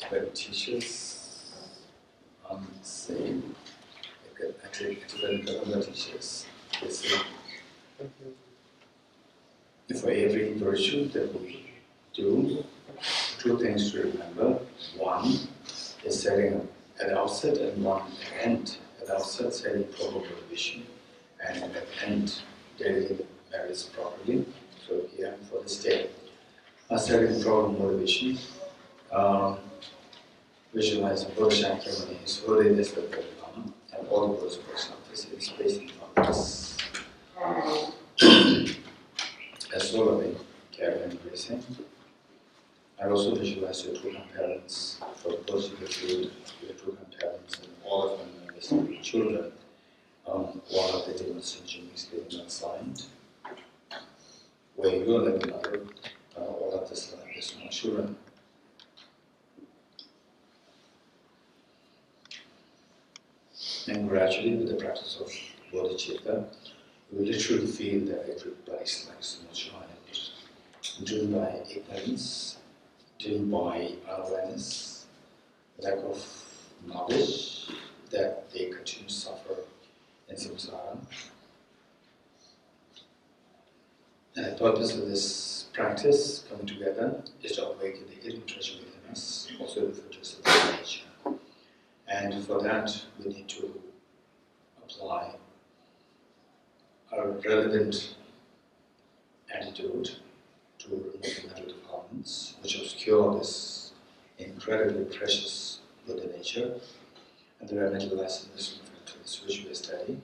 Tibet teachers say, actually Tibetan government teachers, they say, for every virtue that we do, two things to remember. One is setting at the outset, and one at the end. At the outset, setting proper motivation, and at the end, dealing the merits properly. So here, for this day, setting proper motivation, visualizing Bodhichitta, His Holiness the Dalai Lama, and all the Buddhist personalities is based on this. As loving, caring, and embracing. I also visualize your two grandparents for the Bodhichitta Retreat, your two grandparents and all of them and children, while the demonstration is getting outside, where you're living out, all of this life is small children. And gradually, with the practice of Bodhicitta, you will literally feel that everybody's like small children, driven by ignorance, driven by unawareness, lack of knowledge, that they continue to suffer in samsara. And the purpose of this practice coming together is to awaken the hidden treasure within us, also referred to as the nature. And for that, we need to apply a relevant attitude to remove the mental defilements, which obscure this incredibly precious Buddha nature. And there are mental lessons to this which we study.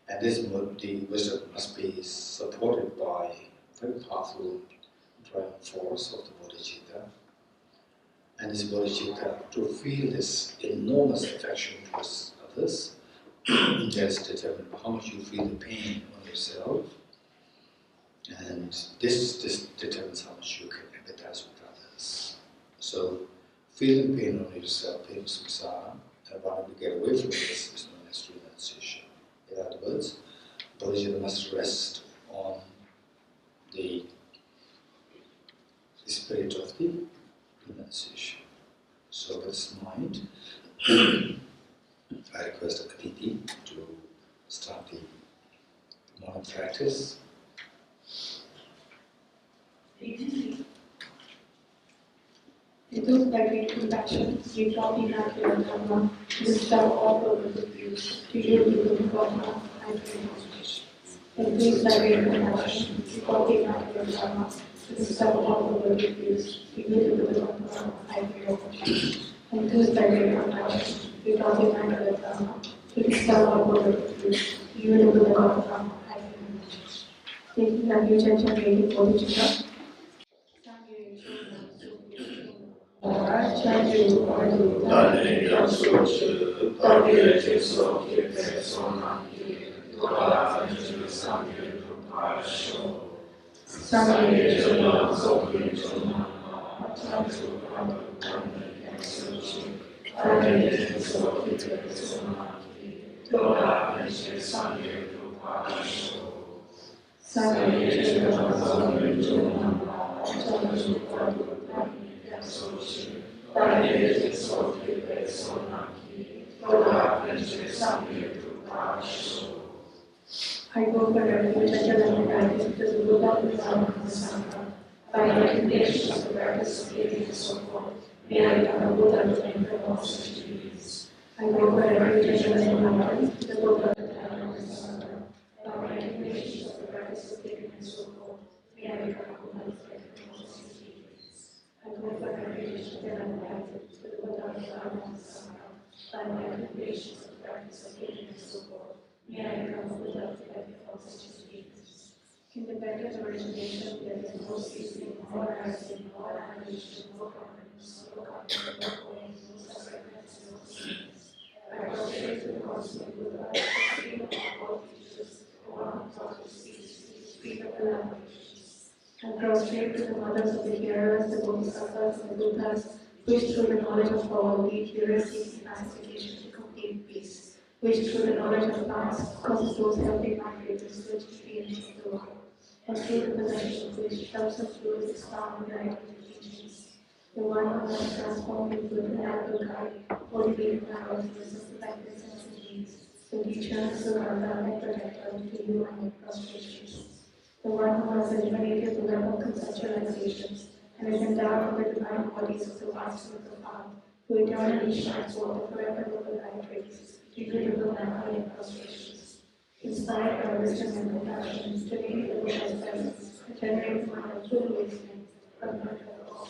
And this the wisdom must be supported by very powerful driving force of the Bodhicitta. And this Bodhicitta, to feel this enormous affection towards others, just determine how much you feel the pain on yourself. And this determines how much you can empathize with others. So, feeling pain on yourself, pain of samsara, and wanting to get away from this is known as renunciation. In other words, Bodhicitta must rest on the spirit of the renunciation. So, with this mind, I request Aditi to start the morning practice. It was by great compassion, we taught in our Dharma, this thou all over the views, to you to the Dharma, I pray. It was by great compassion, we taught in our Dharma, this thou all over the views, to you to the Dharma, I pray. And this by great compassion, we taught in our Dharma, this thou all over the views, to you to the Dharma, I pray. Taking refuge and generating Bodhicitta. I go for refuge and guidance to the Buddha, the Dharma, and the Sangha. By recognition of the practice of living and so forth, may I become a Buddha with the all such duties. I go for refuge and guidance to the Buddha, the Dharma, and the Sangha. By recognition of the practice of living and so forth, may I become a Buddha with the all such duties. I go for refuge and guidance to the Buddha, the Dharma, and the Sangha. By recognition of the practice of living and so forth, may I become a Buddha with the all such duties. In the Buddha's origination, there is no ceasing, no arising, no annihilation, no permanence, no coming, no going, no separateness, no sins. I prostrate to the cosmic Buddha, the stream of all teachers, the one who taught to cease, the stream of the languages. I prostrate to the mothers of the hearers, the Bodhisattvas, and the Buddhas, which through the knowledge of all lead hearers seeking pacification to complete peace, which through the knowledge of past causes those helping migrators to experience the world, and through the possession of which helps us to expound the right teachings, the one who has transformed into a miracle guide, motivating powers to justify their sensibilities, the teacher, survivor, and protector to you and your frustrations. The one who has eliminated the web of conceptualizations and is endowed with the divine bodies of the vast and profound, who eternally shines forth the forever noble light rays, to you the memory and frustrations. Inspired by wisdom and compassion, today the Buddha's presence, generates mind of full awakening, but not for all.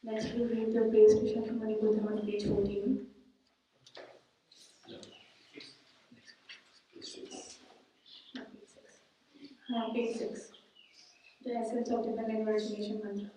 Next, we'll read the Praise to Shakyamuni Buddha on page 14. Page 6. The essence of dependent origination mantra.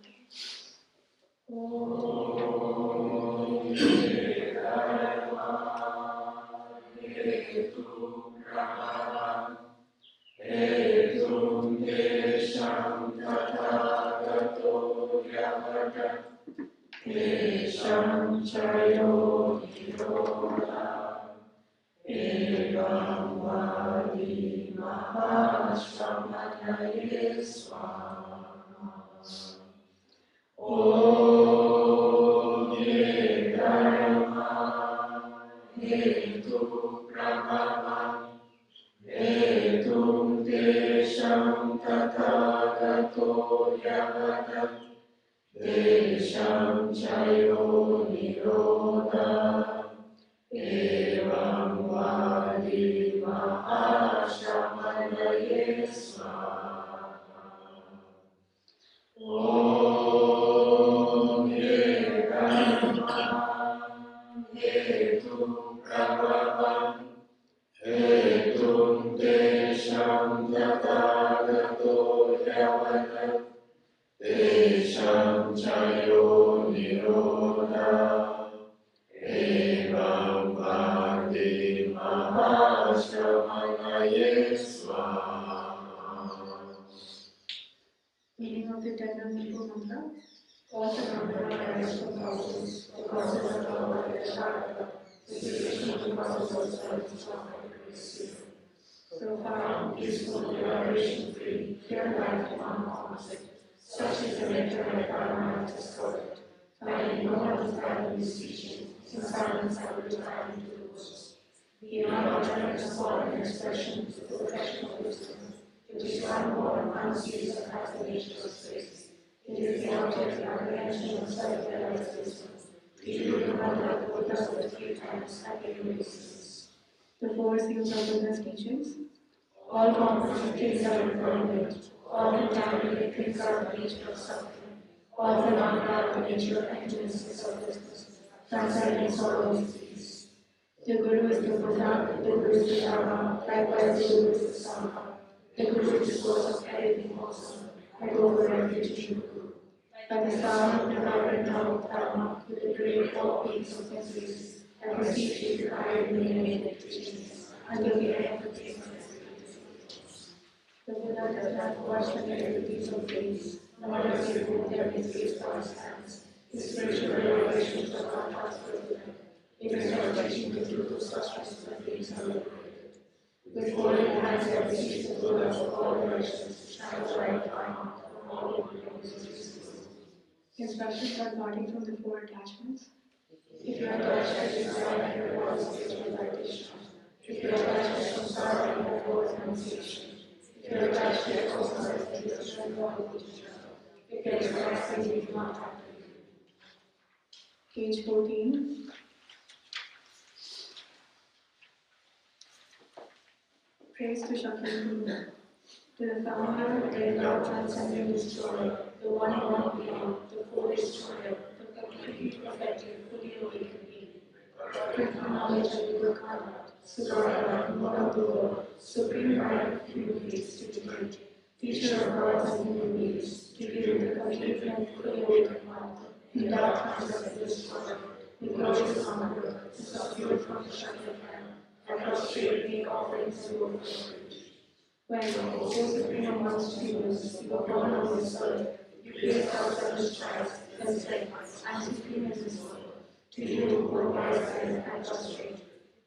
Meaning of the Tender Nimbu mantra. All phenomena arise from causes. The causes are power and character. The situation of the causes also is not profound, peaceful, liberation-free, pure life and non-conflict. Such is the nature of Dharma and its product. Finding no understanding in this teaching, in silence I will retire into the woods. Beyond alternate support and expression to the perfection of wisdom, it is one more and one series of nature of space. It is the object of apprehension of self-realized wisdom. To you, the mother of the Buddhas of the 3 times have been existence. The 4 seals of Buddha's teachings. All composite things are impermanent. All contaminated things are the nature of suffering. All phenomena are the nature of emptiness and selflessness. Transcending sorrow is peace. The Guru is the Buddha, the Guru is the Dharma, likewise the Guru is the Sangha. The Guru is the source of everything awesome. I go for refuge in the Guru. By the sound of the vibrant drum of Dharma, with the great four peaks of senses, I beseech you to guide me in the teachings until the end of the The Buddha does not watch the negativities of faith, nor does he hold their mistakes for his hands. His spiritual revelations are not transferable. It is not teaching the truth of substance that things are liberated. With holy hands I beseech the Buddhas of all directions to shine the light of Dharma from all over the instructions on parting from the 4 attachments. If you are attached to desire and rewards spiritual realization, if you are attached to samsara and rewards renunciation, if you are attached to exercise and the strength of Bodhichitta, if there is grasping, you do not have to be. Page 14. Praise to Shakyamuni. To the founder, the endowed transcendent destroyer, the one beyond, the full destroyer, the completely perfected, fully awakened being. Perfect knowledge of your conduct, survivor, Lord of the world, supreme guide of human beings to the great, teacher of gods and human beings, to you the completely and fully awakened one, endowed transcendent destroyer, with glorious hunger, to subdue from the Shakya hand, and prostrate make offerings to your food. When, O supreme amongst humans, you are born on this earth, you placed outside this Christ, and said, I am supreme in this world. To you, who are wise and prostrate,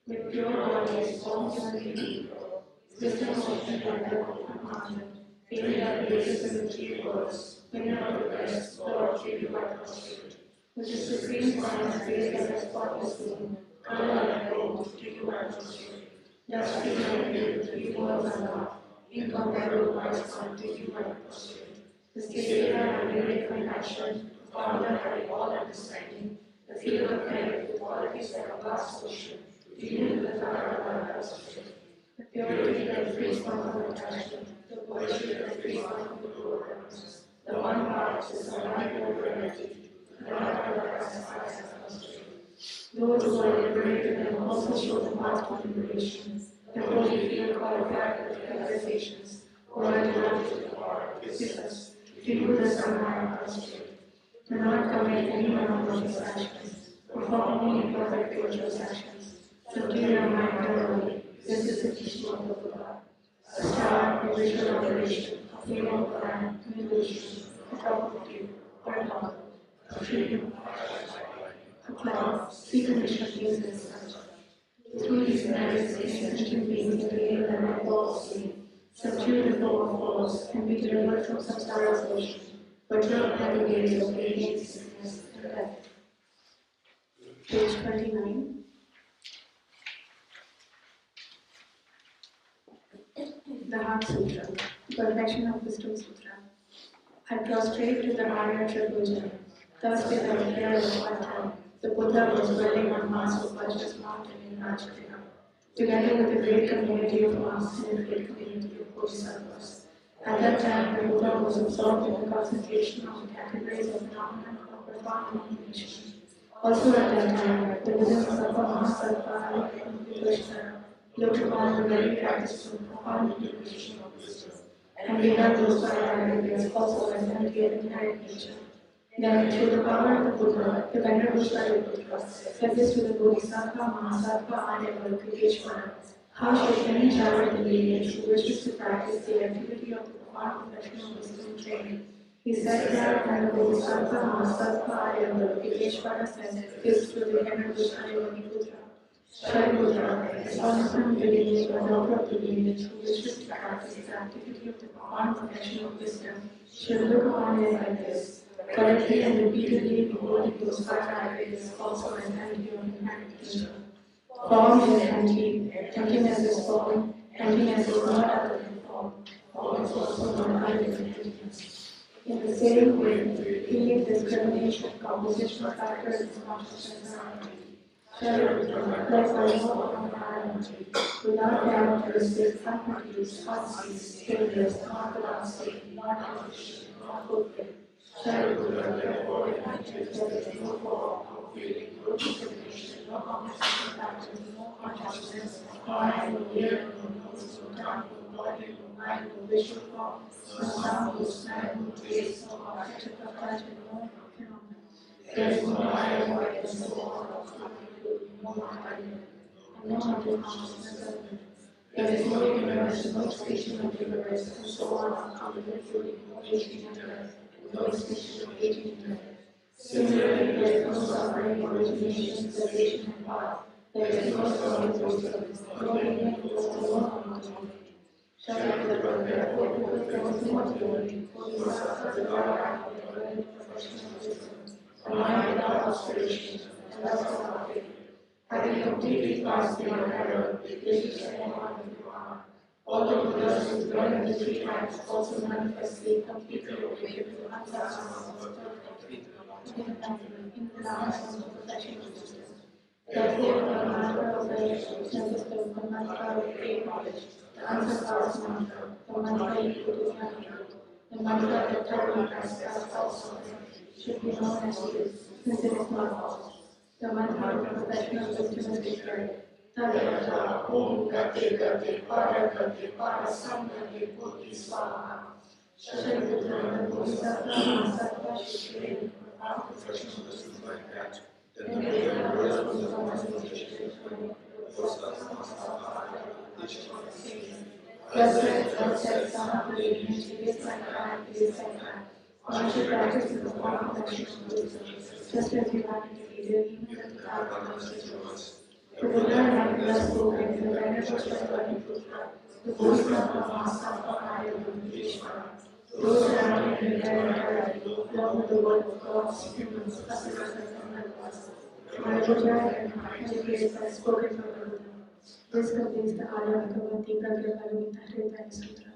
with pure bodies, all human people, wisdom of the and commandment, faith that bases in the 3 words, winner of the best, Lord, to you I prostrate. With the supreme science raised as a spotless being, color and gold, to you I prostrate. Just be like you, the equals are God, incomparable wise Son, to you I prostrate. The Savior and great compassion, founder having all understanding, the field of merit with qualities like a vast ocean, to you the Lord I prostrate. The purity that frees one from attachment, the virtue that frees one from the programs, the one heart is the one purity, the Lord that satisfies us prostrate. Those who are liberated and also show the path to liberation, the holy field qualified with realizations, who are devoted to the Lord, kiss us, to you the Son prostrate. Do not commit any wrongdoing actions, perform only perfect virtuous actions, subdue your mind thoroughly. This is the teaching of the Buddha. A star, a visual operation, a female plan, an illusion, a drop of dew, or a novel, a dream, a cloud, even Shakti's and such. Through these merits, these sentient beings attain the nightfall of sleep, subdue the flow of force, and be delivered from samsara's ocean, but drop by the waves of aging, sickness, and death. Page 29. The Heart Sutra, Perfection of Wisdom Sutra. I prostrate to the Arya Triple. Thus with the hair of one time, the Buddha was dwelling on Mass of Vajra's mountain in Rajgriha, together with a great community of monks and a great community of Bodhisattvas. At that time, the Buddha was absorbed in the concentration on the categories of phenomena of profound illumination. Also at that time, the Buddha Sattva Mahasattva and Vipassana looked upon the very practice of profound illumination of wisdom, and regard those five ideas also as empty of inherent nature. Then, through the power of the Buddha, the Venerable Shariputra said this to the Bodhisattva Mahasattva and Equalizing. How should any child of the lineage who wishes to practice the activity of the profound professional wisdom training? He said that, and the Bodhisattva Mahasattva and Equalizing said this to the Venerable Shariputra. Shariputra, a son from the lineage or daughter of the lineage who wishes to practice the activity of the profound professional wisdom should look upon it like this. Correctly and repeatedly beholding those five ideas also as empty of inherent nature. Form is empty, emptiness is form, emptiness is not other than form, form is also not other than emptiness. In the same way, feeling discrimination, compositional factors is consciousness and empty. Shariputra, likewise all non-duality. Without doubt, there is this unproduced, unseen, stateless, non-velocity, non-efficient, non-fulfilled. Shariputra, therefore, it mentions that there is no form, no feeling, no discrimination, no composition factors, no consciousness, no eye, no ear, no nose, no tongue, no body, no mind, no visual form, no sound, no smell, no taste, no object of touch, and no phenomenon. There is no higher void than so all of no embodiment, and no other consciousness of it. There is no universe, no extinction of the universe, and so on, including no aging and death, no extinction of aging and death. Similarly, there is no suffering, origination, cessation, and path. There is no solid wisdom, no being who is alone on duality. Shariputra, therefore, because there is no duality, Bodhisattvas without the professional wisdom, the mind without aspiration, and thus without faith. Having completely passed beyond error, it reaches the end of the Quran. All the Buddhas who dwell in the three tracks also manifestly completely obey the unsubstantial in the last of professional wisdom. Therefore, the mantra of self-wisdom, the mantra of great knowledge, the unsurpassed mantra, the mantra equal to Nalanda, the mantra that thoroughly pacifies all suffering, should be known as truth, since it is not false. The mantra of professional wisdom is declared. Tadavata, Om Gate Gate, Para Gate, Para Samgate, Buddhi Swaha. Shariputra, the Bodhisattva Mahasattva should train our professional wisdom like that. Then they can rise from the concentration of the Bodhisattva Mahasattva, which is thus said some of the lineage is like that, is like that. One should practice the profound professional wisdom, just as you have indicated, even with the power of such words. The Buddha having thus spoken in the Venerable Shariputra, the Bodhisattva Mahasattva and Bodhichitta, those surrounding the entire entirety, along with the world of gods, humans, asuranas, and gods. My Bodhgaya and educates are spoken from the Buddha. This completes the Arya Bhagavati Pragya Hridaya Sutra.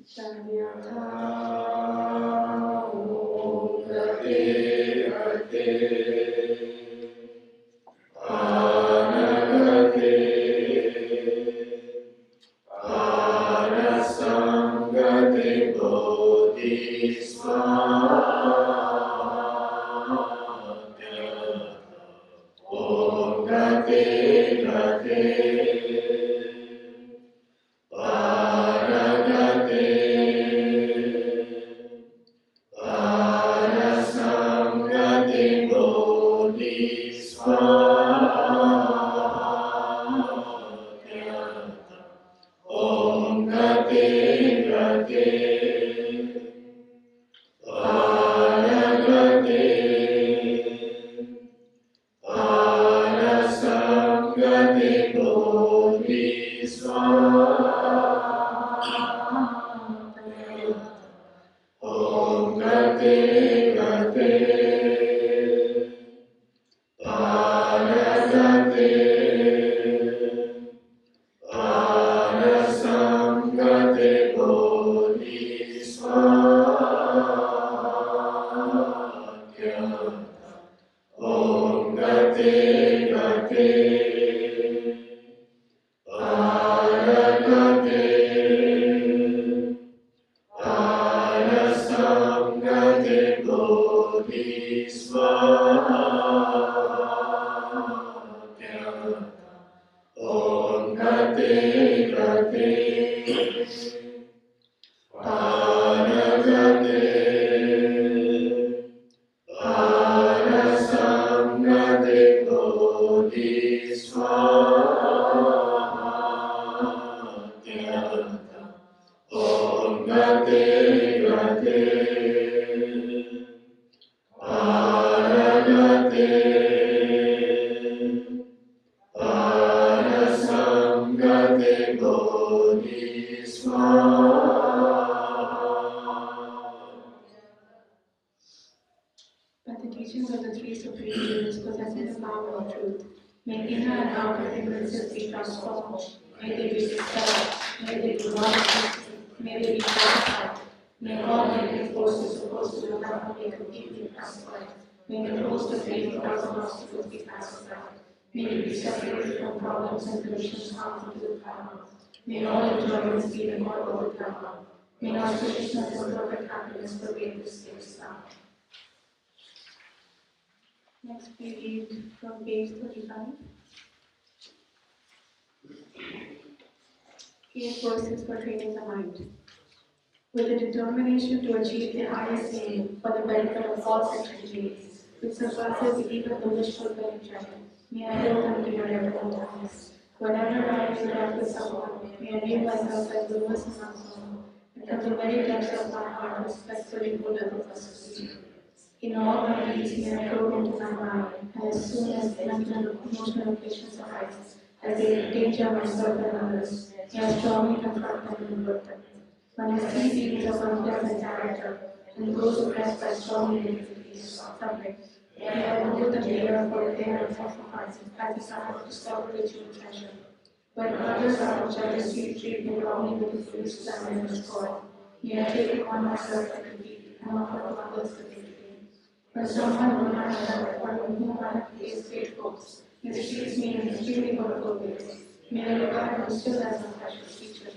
Savyatha Gate Anagate Anasangate Bodhisvara Om Gate Gate Paragate Parasamgate Bodhisvara Om Gate Gate Paragate Parasamgate Bodhisvara Om Gate Gate Paragate Parasamgate Bodhisvara Om Gate Gate Paragate Parasamgate Bodhisvara Om Gate Gate Paragate Parasamgate Bodhisvara Om Gate Gate Paragate Parasamgate Bodhisvara. By the teachings of the three supreme beings possessing the power of truth, may inner and outer hindrances be transformed, may they be dispelled, may they be modified, may they be purified, may all negative forces opposed to the Dharma be completely pacified, may the host of 80,000 obstacles be pacified, may we be separated from problems and conditions harmful to the Dharma, may all enjoyments be in accord with the Dharma, may auspiciousness and perfect happiness pervade this space now. Next we read from page 35. 8 verses for training the mind. With the determination to achieve the highest aim for the benefit of all sentient beings, which surpasses even the wish-fulfilling dragon, may I hold them to your ever times. Whenever I interact with someone, may I view myself as Lewis and not someone, and from the very depths of my heart respectfully Buddha the first speaker. In all my deeds, may I probe into my mind, and as soon as mental and emotional occasions arise, as they endanger myself and others, may I strongly confront them and avert them. When I see beings of unpleasant character, and those oppressed by strong negativities, suffering, may I remove the layer for their sacrifices as a sign of discovery ritual treasure. When others out of jealousy treat me wrongly with the foolish slander and scorn, may I take upon myself the defeat and offer to others the victory. When someone whom I love or with whom I have faced great hopes mistreats me in extremely hurtful ways, may I regard him still as a precious teacher.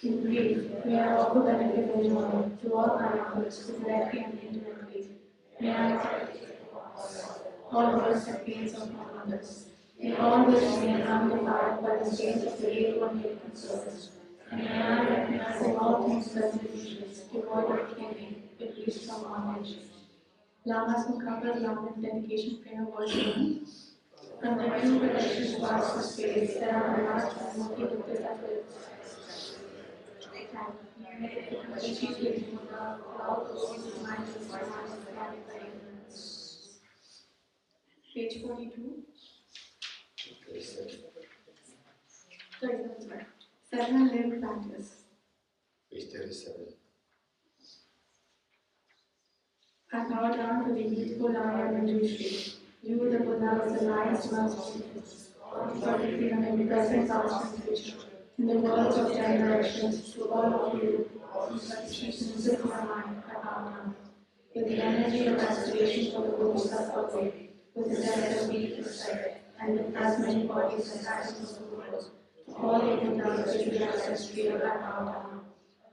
In brief, may I offer benefit and joy to all my others who directly and indirectly. May I all hurts and pains of all others. In all this, may I am defiled by the stains of the Eightfold Heightened Service. And may I recognize in all things pleasant visions, devoid of clinging, released from bondage. Lamas who cover love and dedication prayer was given. From the new relations past to space, there are last and multi with this effort. May it achieve with Buddha, allow those whose minds and minds are guided by ignorance. Page 42. 37, sorry. 7 living practice. Page 37. I bow down to the youthful I am Manjushri. You, the Buddha, is the lion's most for the freedom in present, past, and future. In the worlds of 10 directions, to all of you, institutions of my mind, I bow down. With the energy of aspiration for the Bodhisattva way, with the depth of deep respect, and with as many bodies as atoms of the world, to all the Buddhas which we ancestry, I bow down.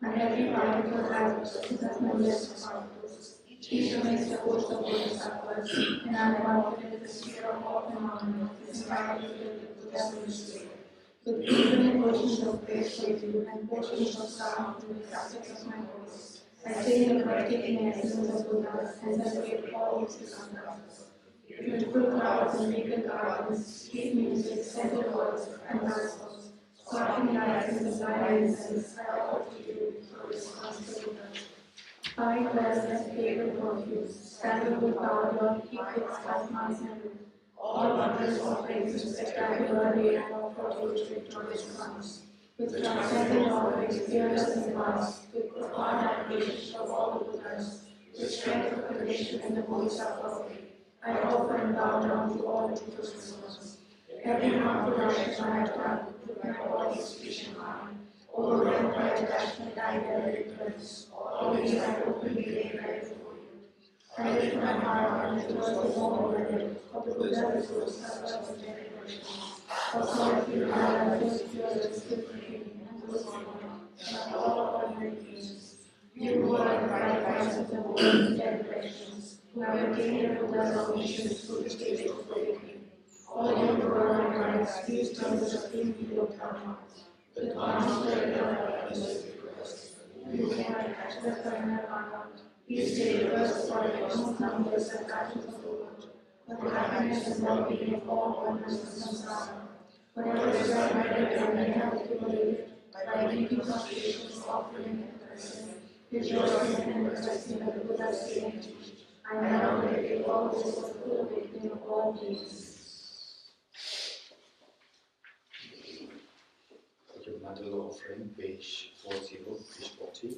And every particle has millions of particles. Each remains the host of Bodhisattvas, and I am confident the sphere of all phenomena is entirely filled with Buddha's mystery. With infinite oceans of grace for you and portions of sound in the aspects of my voice, I sing the breathtaking essence of Buddha and celebrate all Bodhisattvas. Beautiful flowers and naked gardens, sweet music, scented words, and gospels, sparkling lights and desire incense, I offer to you for response to Buddhas. Fine dress and fragrant perfumes, sandalwood powder, heathwicks, cosmos, and wood. All wonders of fragrance spectacularly and offer to which victorious comes. With transcendent offerings, fearless and vast, with profound admiration of all the Buddhas, with strength of conviction in the Bodhisattva way, I offer and bow down to all Buddha's souls. Every harmful action I have done with my body's speech and mind, overwhelmed by attachment, anger, and ignorance, all these I openly lay bare before you. I lift my heart and towards the warm memory of the Buddha's Bodhisattvas of generations. Also, I feel my life is pure and skillfully and blissful, and all of ordinary beings. You who are the bright lights of the world in 10 directions, who have attained the Buddha's omniscience through the stage of awakening. All you who are my guides, please turn the supreme wheel of Dharma. With master and awareness request, you can catch the Nalanda. Please stay with us for the countless numbers and passions of the world. For the happiness and well-being of all wonders of samsara. Whatever is right merit and may have accumulated by deep concentrations, offering and blessing, rejoicing and requesting of the Buddha's saint. I now dedicate all this for the full awakening of all beings. Your Mandala offering, page 40, page 40.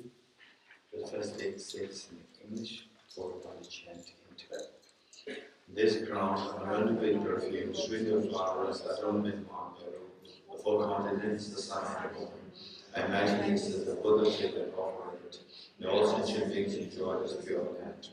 The first eight states in English, followed by the chant in Tibet. This ground, adorned with perfume, string of flowers, adorned with marble, the four continents, the sun and the moon. I imagine this as the Buddha figure offering it. May all sentient beings enjoy this pure land.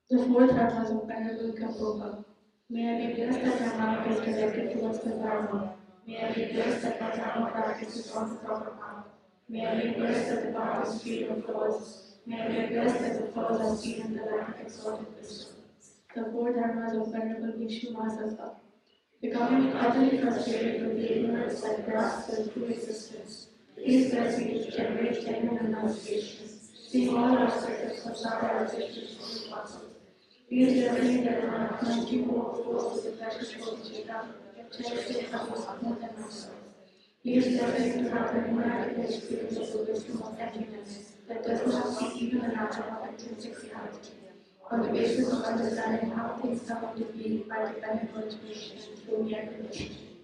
The four dharmas of Venerable Gampopa. May I be blessed that my mind is directed towards the dharma. May I be blessed that my dharma practice is on the proper path. May I be blessed that the path is free from flaws. May I be blessed that the flaws are seen in the light of exalted wisdom. The four dharmas of Venerable Bhikshu Mahasattva. Becoming utterly frustrated with the ignorance that grasps the true existence, please bless me to generate genuine renunciation, seeing all aspects of samsara as it is fully possible. Please bless me that I am plenty more close to the precious Bodhichitta, cherished others more than myself. Please bless me to have the united experience of the wisdom of emptiness that does not see even an atom of intrinsic reality, on the basis of understanding how things come into being by dependent origination through mere conditioning.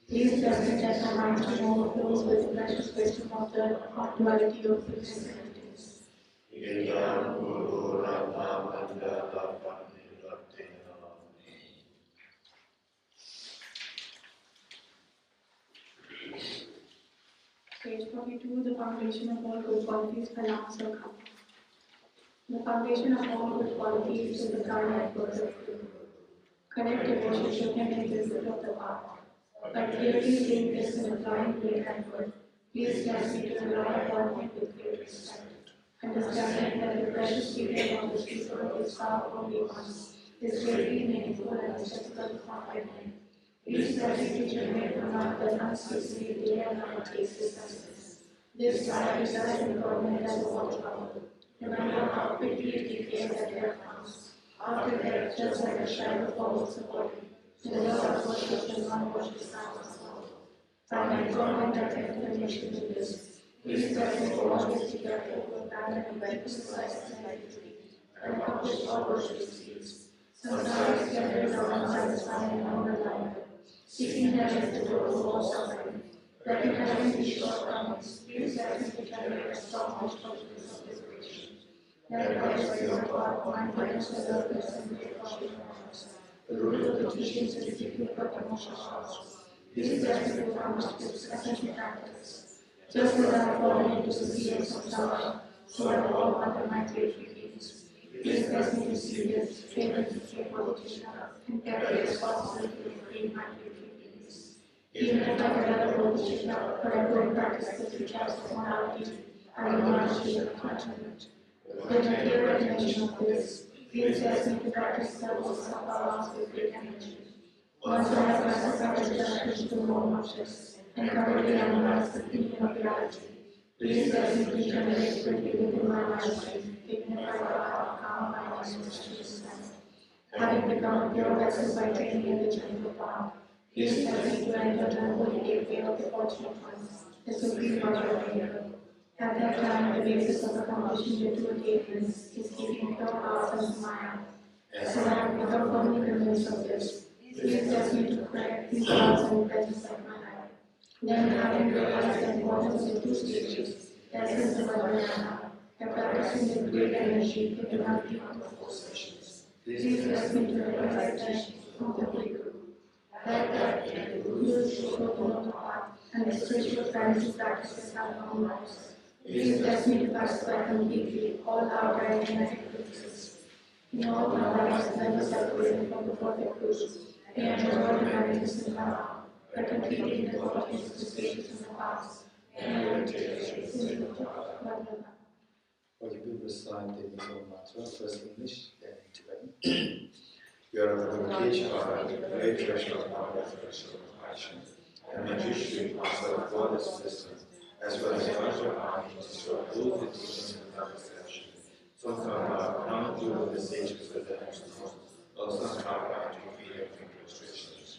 Please bless me that my mind overflows with the precious wisdom of the non-duality of fixed entities. Page 42, the foundation of all good qualities by Lama Tsongkhapa. The foundation of all good qualities is the karma of perfect Guru. Correct devotion to him in the fruit of the path. By clearly seeing this and applying great effort, please bless me to rely upon him with great respect. Understanding that the precious teaching of the speaker is found only once, is greatly meaningful and is difficult to comprehend. Please bless me to generate the mind that unceasingly day and night takes his lessons. This life is as impermanent as a water bubble. Remember how quickly it decays at death comes. After death, just like a shadow follows the body, the law of worship does not wash the sound of soul. By my comment and explanation to this, please bless me to always be careful to abandon by exercise and activity, and accomplish all worship deeds. Sometimes pleasures are unsatisfying and unreliable. Seeking them is the door of all suffering. Recognizing these shortcomings, please bless me to generate a strong consciousness of liberation. Likewise, by your God, mindfulness, alertness, and great consciousness, the root of the teachings is the secret of emotional cause. Please bless me with honest essential practice. Just as I have fallen into the sea of samsara, so I will all under my great feelings. Please bless me to see this, fail to free Bodhichitta, and carry responsibility of freeing my great feelings. Even if I develop Bodhichitta, but I don't practice the teachings of morality, I will not achieve enlightenment. With a clear recognition of this, please bless me to practice the Bodhisattva with great energy. Once I have mastered the practice to know objects and thoroughly analyze the meaning of reality, please bless me to generate quickly within my life, dignified by calm mind and mysterious mind. Having become a pure vessel by training in the gentle path, please bless me to enter the holy gateway of the fortunate ones, the supreme Lord of Maker. At that time, the basis of accomplishing the true attainments is keeping pure hearts and smile. As I have become firmly convinced of this, please bless me to correct these thoughts and presence of my life. Then, having realized the importance of the two stages, essence of Bodhgaya, and practicing with great energy, giving out beyond the 4 sessions, please bless me to realize that of the Guru. Like that, the Guru is the Guru of the path, and the spiritual friends who practice have no lives. Please bless me to pacify completely all outer and inner influences. In all my lives, never separated from the perfect truth. They enjoy the magnificent power, but completely devoted to the stages in the past, and meditation in the Bodhgaya. Okay, we will recite the Nizam mantra, first English, then in Tibetan. You are the Bodhichitta of the great treasure of power and treasure of passion, and magician of God's wisdom, as well as Raja Army to destroy all the teachings without exception. So far, now you will the sages with the excellence, also Sangha to free of frustrations.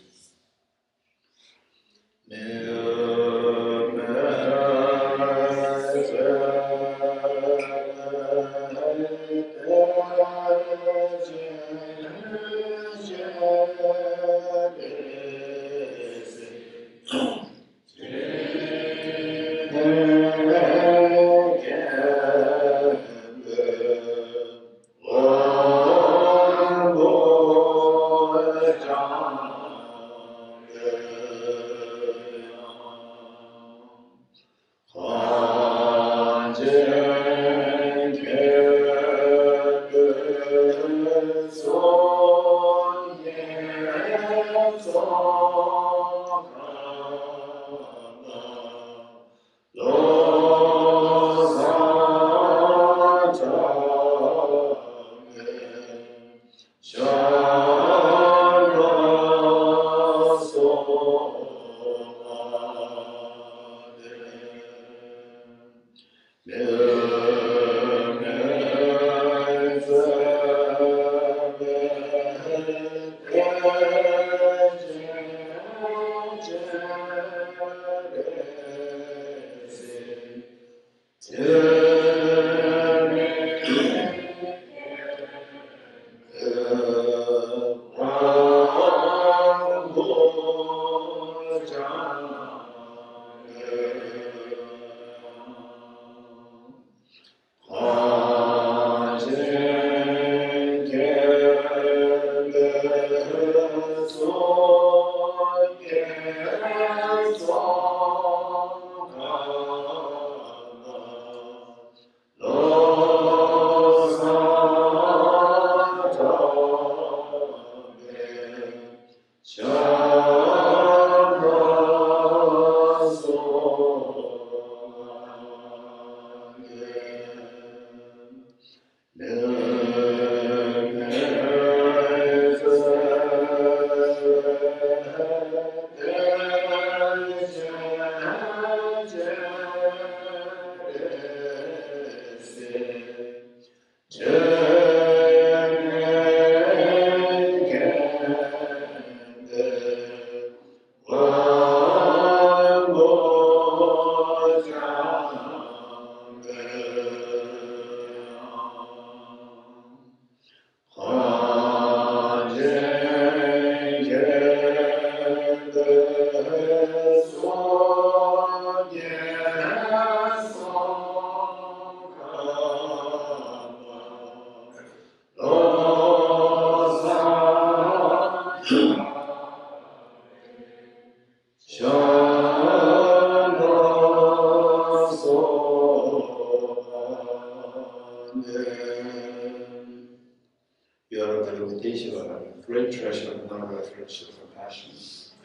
Your reputation of a great treasure of non-referential compassion,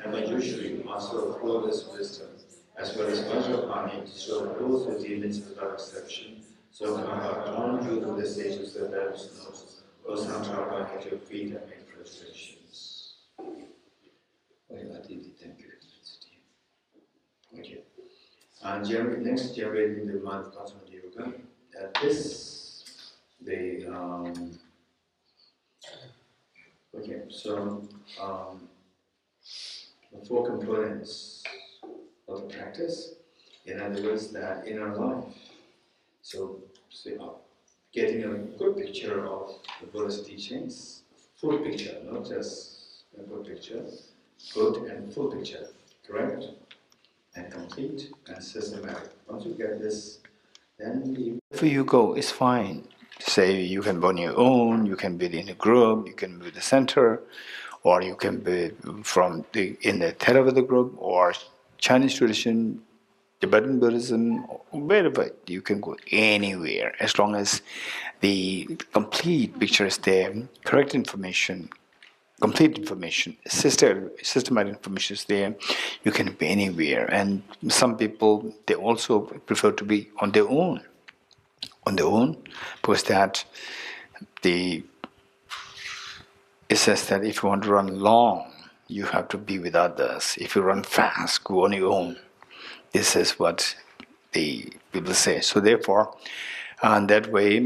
and may usually master of flawless wisdom, as well as much of harmony, so those with demons without exception, so Maha, you to the stages that there is no, O Santrapa, at your feet and make prostrations. Thank you. Okay. And next, generating the month of Consummate Yoga. Okay, so the four components of the practice, in other words, that inner life. So, getting a good picture of the Buddhist teachings, full picture, not just a good picture, good and full picture, correct? And complete and systematic. Once you get this, then wherever you go is fine. Say you can be on your own, you can be in a group, you can be the center, or you can be in the Theravada group, or Chinese tradition, Tibetan Buddhism, wherever. You can go anywhere as long as the complete picture is there, correct information, complete information, systematic information is there. You can be anywhere, and some people, they also prefer to be on their own, because that it says that if you want to run long, you have to be with others. If you run fast, go on your own. This is what the people say. So therefore, that way,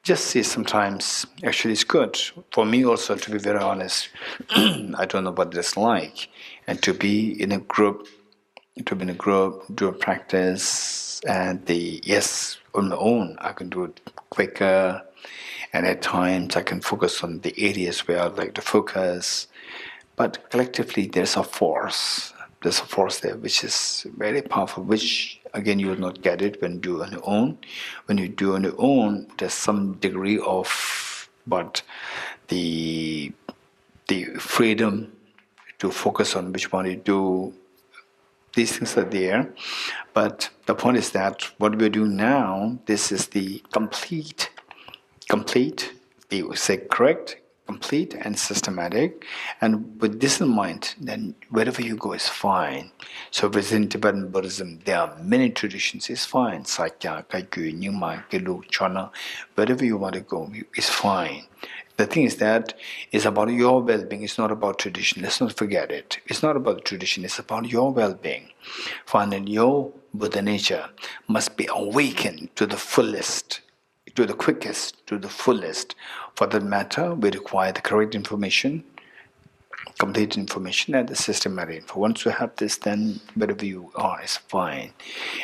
just see sometimes, actually it's good for me also, to be very honest. I don't know what it's like, and to be in a group, do a practice, and yes, on my own, I can do it quicker, and at times I can focus on the areas where I'd like to focus. But collectively, there's a force there which is very powerful, which again you will not get it when you do on your own. When you do on your own, there's some degree of the freedom to focus on which one you do. These things are there, but the point is that what we're doing now, this is the complete, we say correct, complete and systematic, and with this in mind, then wherever you go is fine. So within Tibetan Buddhism, there are many traditions, it's fine. Sakya, Kaiku, Nyingma, Gelu, Chana, wherever you want to go is fine. The thing is that it's about your well-being, it's not about tradition. Let's not forget it. It's not about tradition, it's about your well-being. Finally, your Buddha nature must be awakened to the fullest, to the quickest, to the fullest. For that matter, we require the correct information, complete information, and the systematic info. Once you have this, then wherever you are is fine.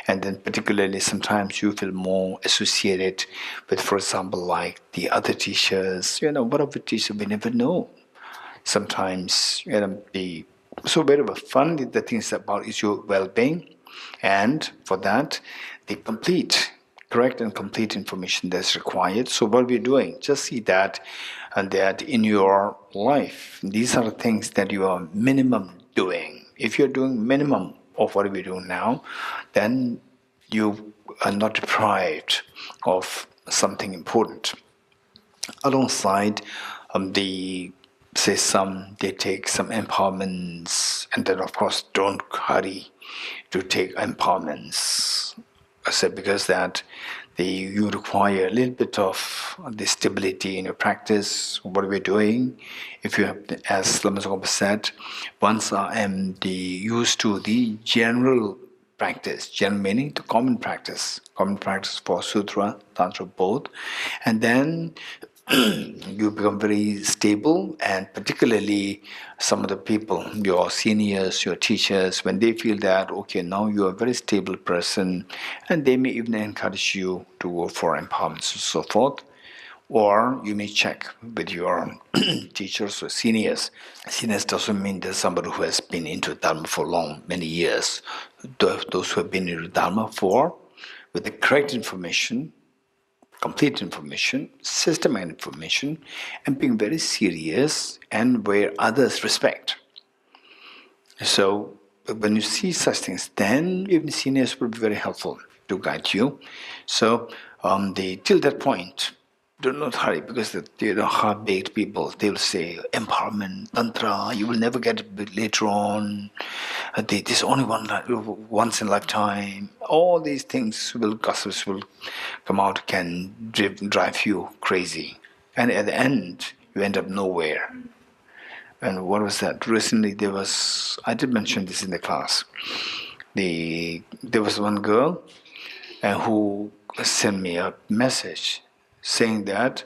And then particularly sometimes you feel more associated with, for example, like the other teachers, whatever teacher we never know. Sometimes, so wherever fun, the things about is your well-being, and for that, the complete correct and complete information that's required. So what we're doing, just see that, and that in your life, these are the things that you are minimum doing. If you're doing minimum of what we're doing now, then you are not deprived of something important. Alongside the say some they take some empowerments, and then of course don't hurry to take empowerments. I said because that you require a little bit of the stability in your practice. What we're doing, if you have, as Lama Zopa said, once I am used to the general practice, general meaning the common practice for sutra, tantra both, and then you become very stable, and particularly some of the people, your seniors, your teachers, when they feel that, okay, now you're a very stable person, and they may even encourage you to go for empowerment and so forth, or you may check with your teachers or seniors. Seniors doesn't mean there's somebody who has been into Dharma for many years. Those who have been into Dharma with the correct information, complete information, systematic information, and being very serious and where others respect. So when you see such things, then even seniors will be very helpful to guide you. So till that point, do not hurry, because the hard-baked people, they will say, empowerment, tantra, you will never get it later on. This only once in a lifetime. All these things gossips will come out, can drive you crazy. And at the end, you end up nowhere. And what was that? Recently I did mention this in the class. There was one girl who sent me a message saying that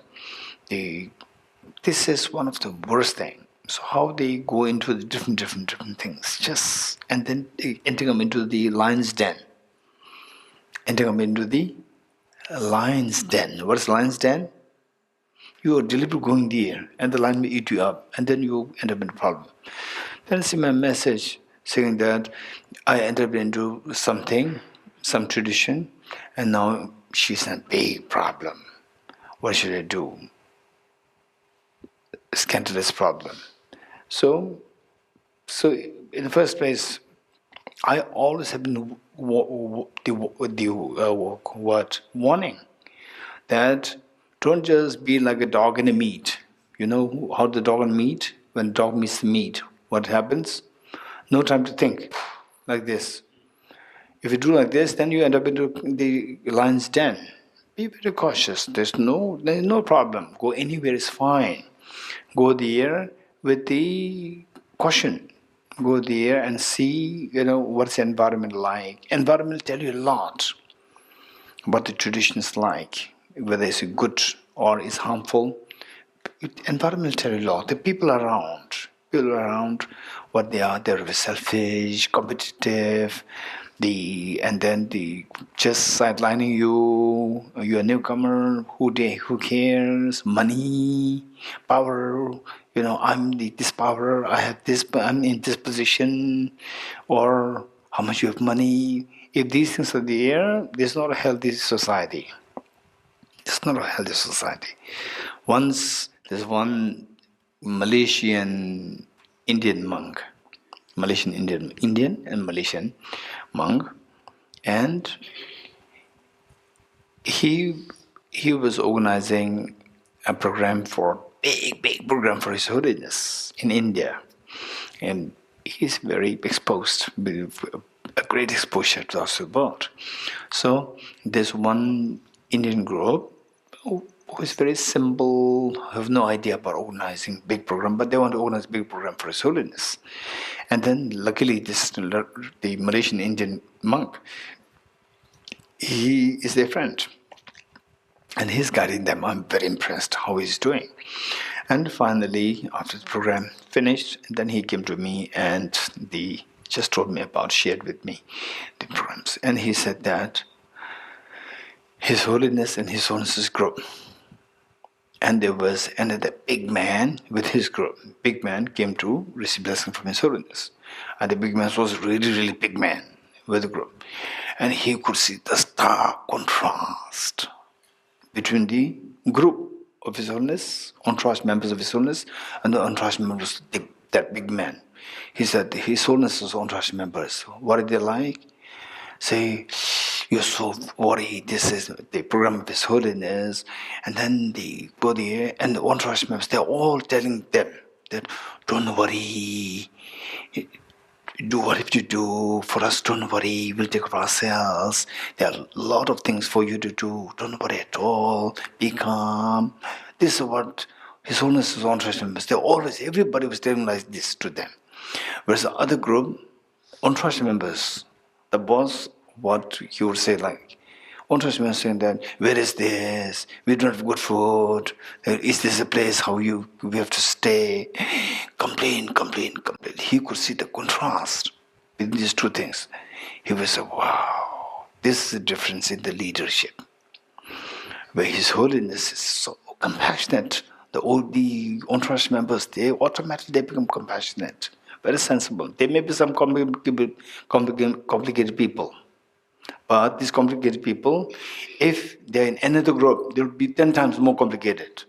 this is one of the worst things. So how they go into the different things, and then entering them into the lion's den. Entering them into the lion's den. What is lion's den? You are deliberately going there, and the lion may eat you up, and then you end up in a problem. Then I see my message saying that I entered into something, some tradition, and now she's in a big problem. What should I do? Scandalous problem. So in the first place, I always have been warning that don't just be like a dog in a meat. You know how the dog in meat? When the dog meets the meat, what happens? No time to think, like this. If you do like this, then you end up into the lion's den. Be very cautious. There's no problem. Go anywhere is fine. Go there with the caution. Go there and see, what's the environment like. Environment will tell you a lot what the tradition is like, whether it's good or it's harmful. Environment will tell you a lot. The people around, what they are. They're selfish, competitive, and then just sidelining you. You're a newcomer. Who cares? Money, power. I'm this power. I have this. I'm in this position, or how much you have money. If these things are there, there's not a healthy society. It's not a healthy society. Once there's one Malaysian Indian monk, Indian and Malaysian monk, and he was organizing a program big program for His Holiness in India, and he's very exposed with a great exposure to the world. So there's one Indian group who is very simple, have no idea about organizing big program, but they want to organize big program for His Holiness. And then luckily the Malaysian Indian monk, he is their friend. And he's guiding them. I'm very impressed how he's doing. And finally, after the program finished, then he came to me and just shared with me the programs. And he said that His Holiness and His Holiness's group, and there was another big man with his group. Big man came to receive blessing from His Holiness. And the big man was really, really big man. with the group. And he could see the stark contrast between the group of His Holiness, entourage members of His Holiness, and the entourage members, that big man. He said, His Holiness's entourage members, what are they like? Say, you're so worried, this is the program of His Holiness, and then the Bodhi and the entourage members, they're all telling them that, don't worry, do what you have to do for us, don't worry, we'll take care of ourselves. There are a lot of things for you to do, don't worry at all, be calm. This is what His Holiness's entourage members, everybody was telling like this to them. Whereas the other group, entourage members, the boss, what he would say like, entourage members saying that, where is this? We don't have good food. Is this a place how we have to stay? Complain. He could see the contrast between these two things. He was say, wow, this is the difference in the leadership. Where His Holiness is so compassionate, the entourage members, they automatically become compassionate, very sensible. There may be some complicated people. But these complicated people, if they're in another group, they'll be 10 times more complicated.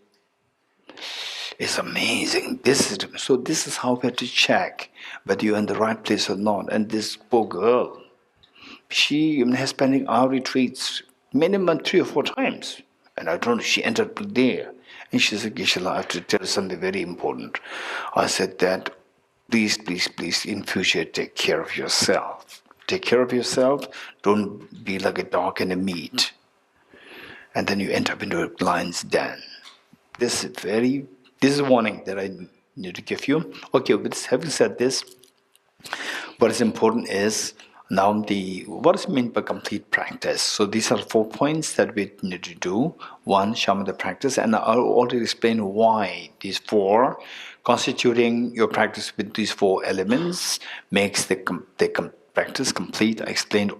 It's amazing. This is how we have to check whether you're in the right place or not. And this poor girl, she has spending our retreats minimum 3 or 4 times. And I don't know, she ended up there. And she said, Geshe-la, I have to tell you something very important. I said that, please, in future, take care of yourself. Take care of yourself, don't be like a dog in a meat. And then you end up into a lion's den. This is a warning that I need to give you. Okay, but having said this, what is important is now what is meant by complete practice. So these are 4 points that we need to do. 1, shamatha practice, and I'll already explain why these 4, constituting your practice with these 4 elements makes the practice complete. I explained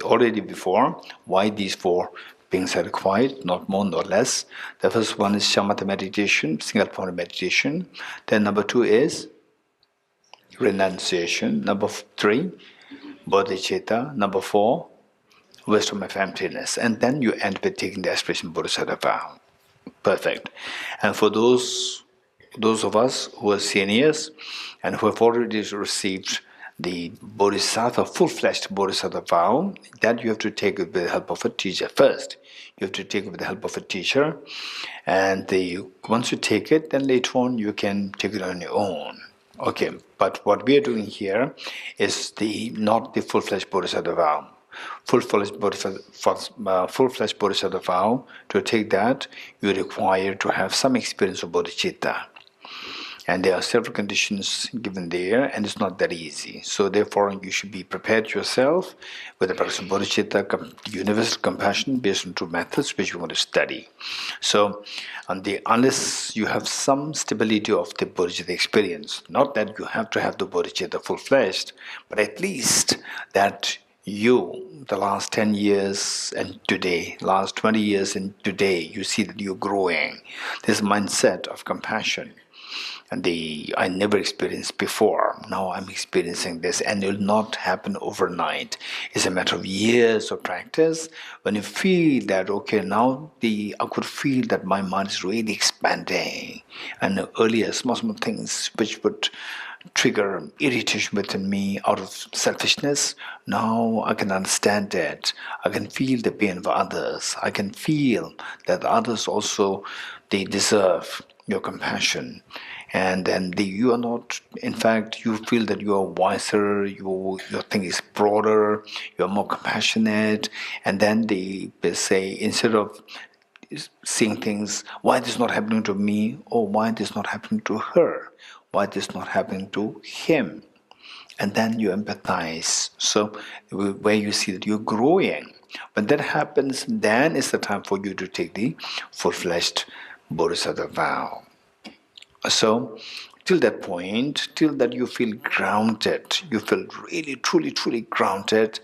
already before why these 4 things are required, not more nor less. The first one is shamatha meditation, single point meditation. Then number 2 is renunciation. Number 3, bodhicitta. Number 4, wisdom of emptiness. And then you end with taking the aspiration Bodhisattva vow. Perfect. And for those of us who are seniors and who have already received the Bodhisattva, full-fledged Bodhisattva vow, that you have to take it with the help of a teacher first. You have to take it with the help of a teacher, and once you take it, then later on you can take it on your own. Okay, but what we are doing here is not the full-fledged Bodhisattva vow. Full-fledged Bodhisattva vow, to take that, you require to have some experience of Bodhicitta. And there are several conditions given there, and it's not that easy. So therefore, you should be prepared yourself with the practice of Bodhicitta, universal compassion based on 2 methods which you want to study. So unless you have some stability of the Bodhicitta experience, not that you have to have the Bodhicitta full-fledged, but at least that the last 10 years and today, last 20 years and today, you see that you're growing. This mindset of compassion. And I never experienced before. Now I'm experiencing this, and it will not happen overnight. It's a matter of years of practice. When you feel that, okay, now I could feel that my mind is really expanding. And earlier, small things which would trigger irritation within me out of selfishness, now I can understand it. I can feel the pain of others. I can feel that others also, they deserve your compassion. And then you are not, in fact, you feel that you are wiser, your thing is broader, you are more compassionate, and then they say, instead of seeing things, why this is not happening to me, or why this is not happening to her, why this is not happening to him, and then you empathize. So where you see that you're growing. When that happens, then is the time for you to take the full-fledged Bodhisattva vow. So, till that point, till that you feel grounded, you feel really, truly grounded,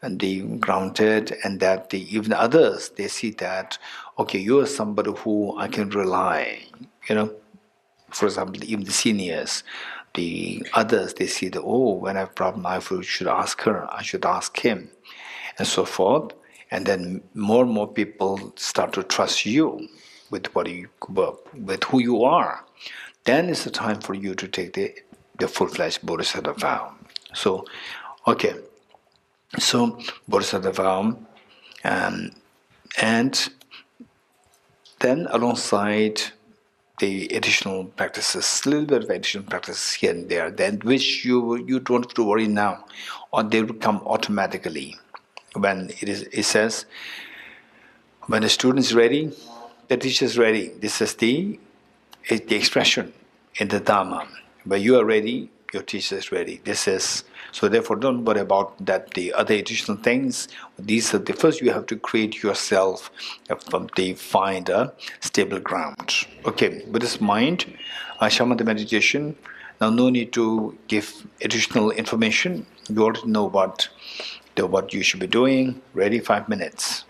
and that even others, they see that, okay, you are somebody who I can rely, For example, even the seniors, the others, they see that, oh, when I have a problem, I should ask her, I should ask him, and so forth. And then more and more people start to trust you with with who you are. Then it's the time for you to take the full-fledged Bodhisattva vow. So, okay, so Bodhisattva vow, and then alongside the additional practices, a little bit of additional practices here and there, then which you don't have to worry now, or they will come automatically. When it says, when the student is ready, the teacher is ready. This is the expression in the Dharma. When you are ready, your teacher is ready. This is so. Therefore, don't worry about that. The other additional things. These are the first. You have to create yourself from the find a stable ground. Okay, with this mind, shamatha meditation. Now, no need to give additional information. You already know what you should be doing. Ready? 5 minutes.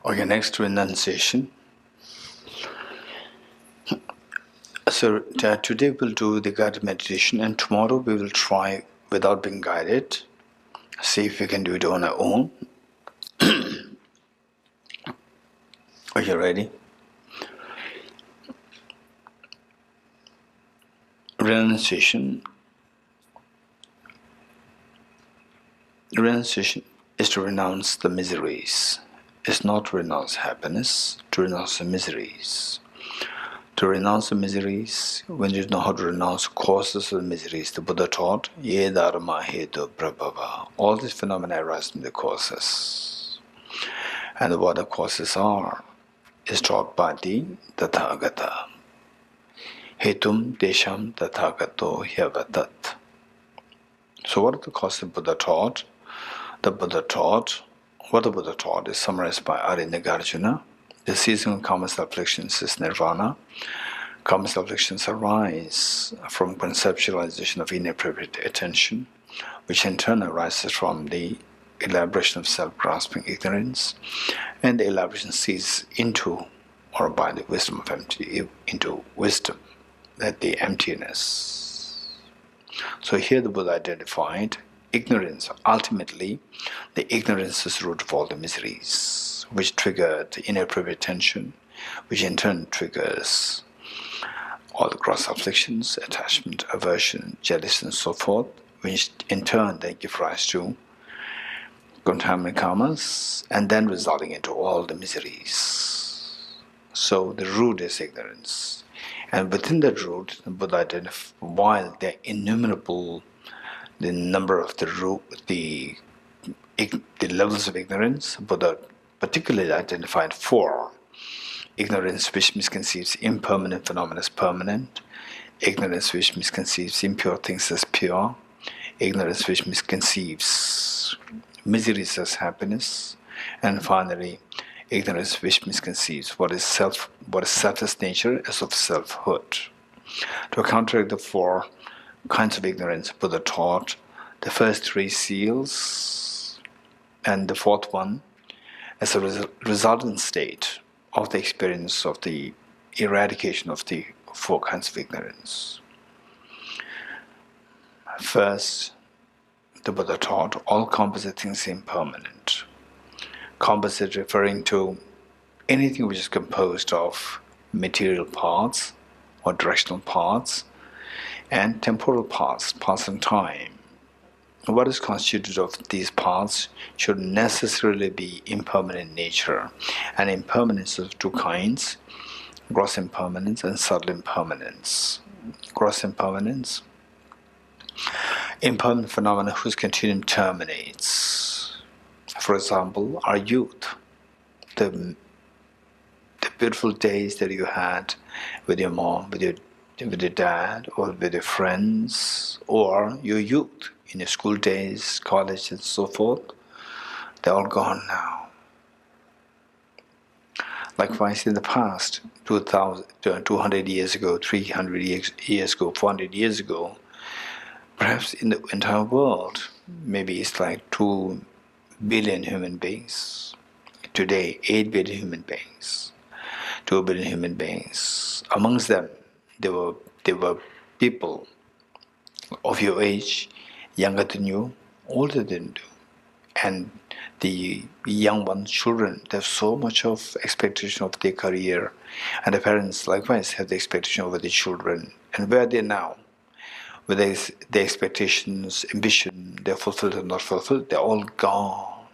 Okay, next renunciation. So today we'll do the guided meditation, and tomorrow we will try without being guided. See if we can do it on our own. Are you ready? Renunciation. Renunciation is to renounce the miseries. It's not to renounce happiness, to renounce the miseries. To renounce the miseries, when you know how to renounce causes of the miseries, the Buddha taught, Ye dharma hetu prabhava. All these phenomena arise from the causes. And what the causes are is taught by the Tathagata. Hetum desham tathagato hyavatat. So what are the causes the Buddha taught? What the Buddha taught is summarized by Nagarjuna. The ceasing of karma afflictions is nirvana. Karma afflictions arise from conceptualization of inappropriate attention, which in turn arises from the elaboration of self-grasping ignorance, and the elaboration ceases into, or by the wisdom of into wisdom, that the emptiness. So here the Buddha identified ignorance. Ultimately, the ignorance is the root of all the miseries, which trigger the inappropriate attention, which in turn triggers all the gross afflictions, attachment, aversion, jealousy, and so forth, which in turn they give rise to contaminant karmas, and then resulting into all the miseries. So the root is ignorance. And within that root, the Buddha identified, while they're innumerable, the number of the levels of ignorance, Buddha particularly identified 4. Ignorance which misconceives impermanent phenomena as permanent, ignorance which misconceives impure things as pure, ignorance which misconceives miseries as happiness, and finally, ignorance which misconceives what is selfless nature as of selfhood. To counteract the 4 kinds of ignorance, Buddha taught the first 3 seals and the 4th one as a resultant state of the experience of the eradication of the 4 kinds of ignorance. First, the Buddha taught all composite things impermanent. Composite referring to anything which is composed of material parts or directional parts and temporal parts, parts in time. What is constituted of these parts should necessarily be impermanent in nature, and impermanence of 2 kinds, gross impermanence and subtle impermanence. Gross impermanence, impermanent phenomena whose continuum terminates. For example, our youth, the beautiful days that you had with your mom, with your dad, or with your friends, or your youth in your school days, college, and so forth, they're all gone now. Likewise, in the past, 200 years ago, 300 years ago, 400 years ago, perhaps in the entire world, maybe it's like 2 billion human beings. Today, 8 billion human beings. 2 billion human beings. Amongst them, there were people of your age, younger than you, older than you. And the young ones, children, they have so much of expectation of their career. And the parents likewise have the expectation over the children. And where are they now? Whether their expectations, ambition, they're fulfilled or not fulfilled, they're all gone.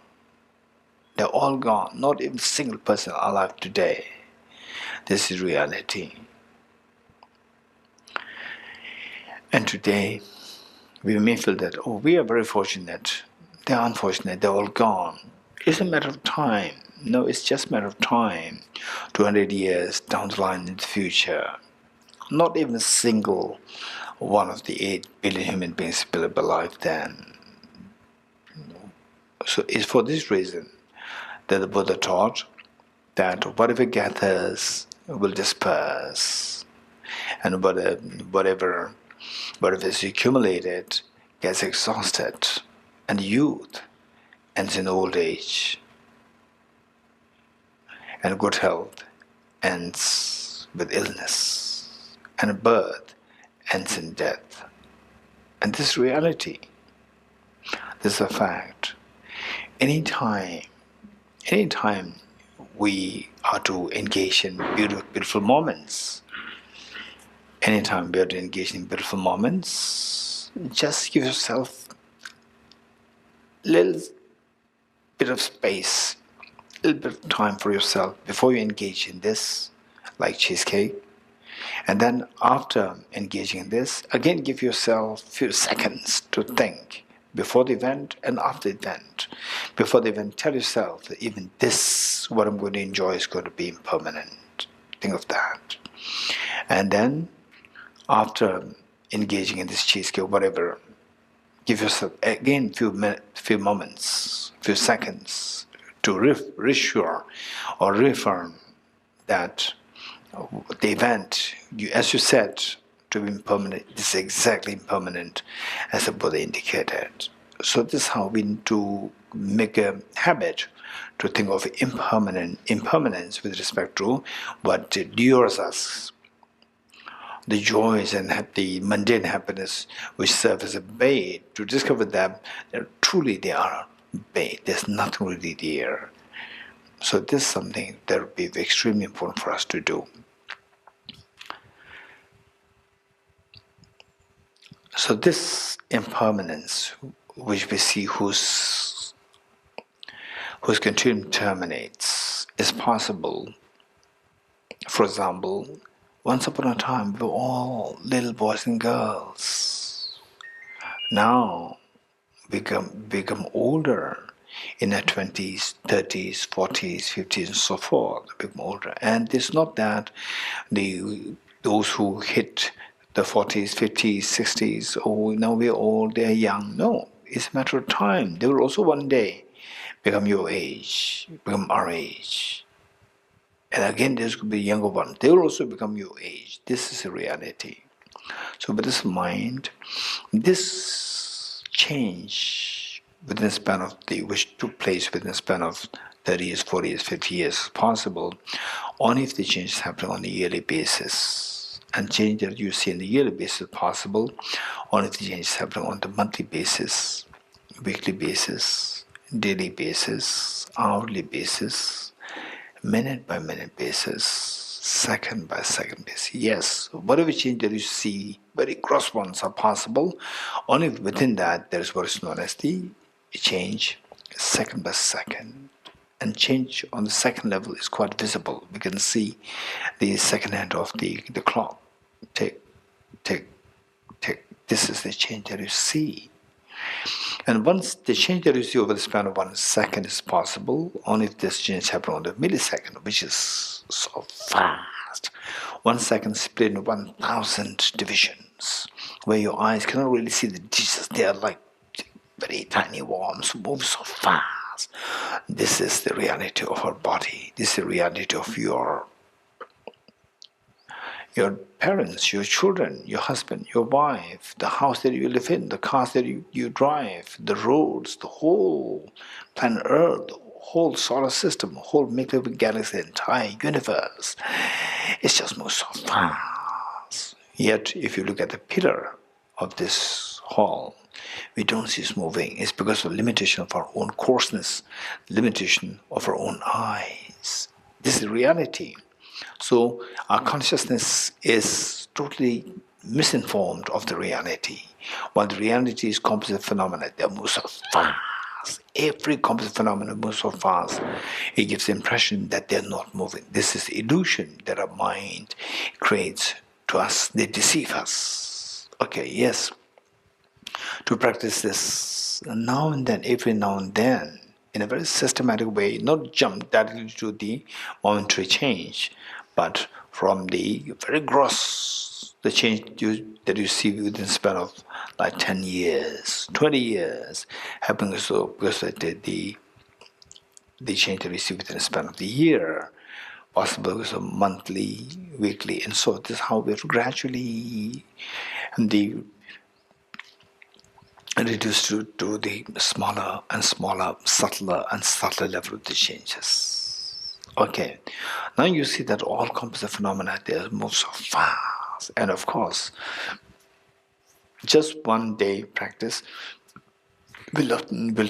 They're all gone. Not even a single person alive today. This is reality. And today, we may feel that, oh, we are very fortunate. They're unfortunate, they're all gone. It's a matter of time. No, it's just a matter of time. 200 years down the line in the future. Not even a single one of the 8 billion human beings will be alive then. So it's for this reason that the Buddha taught that whatever gathers will disperse, and whatever is accumulated gets exhausted. And youth ends in old age, and good health ends with illness, and birth ends in death. And this is reality. This is a fact. Anytime we are to engage in beautiful moments, anytime we are to engage in beautiful moments, just give yourself a little bit of space, a little bit of time for yourself before you engage in this, like cheesecake. And then after engaging in this, again give yourself a few seconds to think before the event and after the event. Before the event, tell yourself that even this, what I'm going to enjoy, is going to be impermanent. Think of that. And then after engaging in this cheesecake or whatever, give yourself again few moments, few seconds to reassure or reaffirm that the event, as you said, to be impermanent, is exactly impermanent as the Buddha indicated. So this is how we need to make a habit to think of impermanence with respect to what lures us, the joys and the mundane happiness which serve as a bait, to discover that truly they are bait. There's nothing really there. So this is something that would be extremely important for us to do. So this impermanence, which we see whose continuum terminates, is possible. For example, once upon a time we were all little boys and girls. Now we become older in our 20s, 30s, 40s, 50s, and so forth. We become older, and it's not that those who hit the 40s, 50s, 60s, oh, now we're old, they're young. No, it's a matter of time. They will also one day become your age, become our age. And again, there's could be younger ones. They will also become your age. This is a reality. So with this mind, this change within the span of which took place within the span of 30 years, 40 years, 50 years is possible only if the change is happening on a yearly basis. And change that you see on the yearly basis is possible only if the change is happening on the monthly basis, weekly basis, daily basis, hourly basis, minute by minute basis, second by second basis. Yes, whatever change that you see, very gross ones are possible. Only within that there is what is known as the change second by second. And change on the second level is quite visible. We can see the second hand of the clock. Tick, tick, tick. This is the change that you see. And once the change that you see over the span of 1 second is possible, only if this change happens on the millisecond, which is so fast. 1 second split into 1,000 divisions, where your eyes cannot really see the digits. They are like very tiny worms, move so fast. This is the reality of our body. This is the reality of your parents, your children, your husband, your wife, the house that you live in, the cars that you drive, the roads, the whole planet Earth, the whole solar system, the whole Milky Way galaxy, the entire universe. It's just moves so fast. Yet, if you look at the pillar of this hall, we don't see it moving. It's because of the limitation of our own coarseness, limitation of our own eyes. This is reality. So our consciousness is totally misinformed of the reality. While the reality is composite phenomena, they move so fast. Every composite phenomenon moves so fast, it gives the impression that they're not moving. This is the illusion that our mind creates to us. They deceive us. Okay, yes. To practice this now and then, every now and then, in a very systematic way, not jump directly to the momentary change, but from the very gross, the change that you see within the span of like 10 years, 20 years, happening so because of the change that we see within the span of the year, possible because of monthly, weekly, and so this is how we're gradually, and the reduced to the smaller and smaller, subtler and subtler level of the changes. Okay, now you see that all composite phenomena, they move so fast. And of course, just one day practice will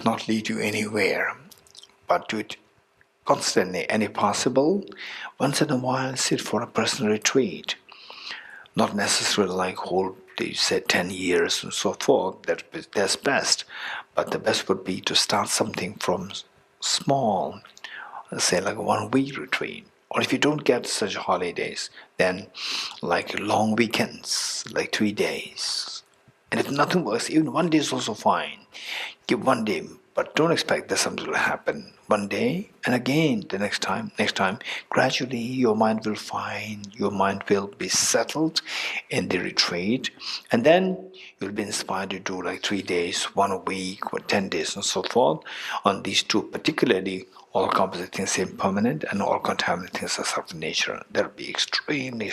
not lead you anywhere, but do it constantly and if possible, once in a while sit for a personal retreat. Not necessarily like whole, you said 10 years and so forth, that's best. But the best would be to start something from small, let's say like a 1 week retreat. Or if you don't get such holidays, then like long weekends, like 3 days. And if nothing works, even 1 day is also fine. Give 1 day, but don't expect that something will happen. 1 day, and again the next time. Gradually your mind will be settled in the retreat, and then you'll be inspired to do like 3 days, 1 week, or 10 days, and so forth. On these two, particularly, all composite things are impermanent, and all contaminant things are self-nature. That'll be extremely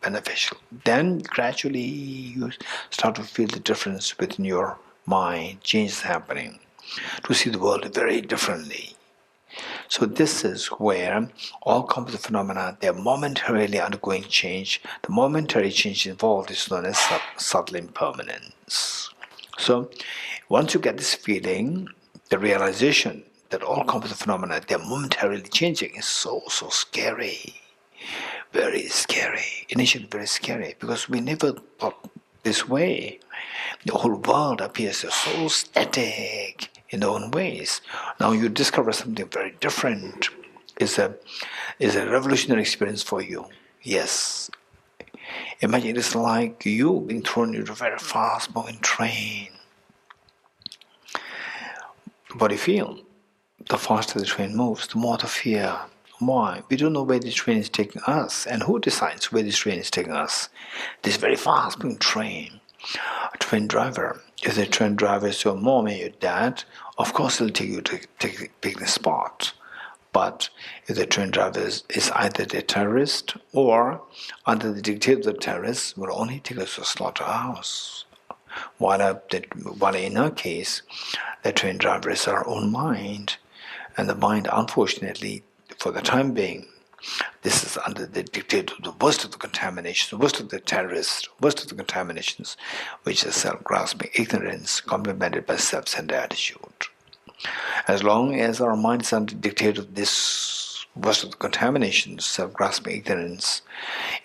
beneficial. Then gradually you start to feel the difference within your mind, changes happening, to see the world very differently. So this is where all composite phenomena, they are momentarily undergoing change. The momentary change involved is known as subtle impermanence. So once you get this feeling, the realization that all composite phenomena, they are momentarily changing is so scary. Very scary. Initially very scary, because we never thought this way. The whole world appears so static in their own ways. Now you discover something very different. It's a revolutionary experience for you. Yes. Imagine it's like you being thrown into a very fast moving train. What do you feel? The faster the train moves, the more the fear. Why? We don't know where the train is taking us. And who decides where this train is taking us? This very fast moving train. A train driver. If the train driver is your mom and your dad, of course he'll take you to pick the spot. But if the train driver is either the terrorist or under the dictate of the terrorist, will only take us to a slaughterhouse. While in our case, the train driver is our own mind, and the mind, unfortunately, for the time being, this is under the dictate of the worst of the contaminations, the worst of the terrorists, worst of the contaminations, which is self-grasping ignorance complemented by self-centered attitude. As long as our mind is under the dictate of this worst of the contaminations, self-grasping ignorance,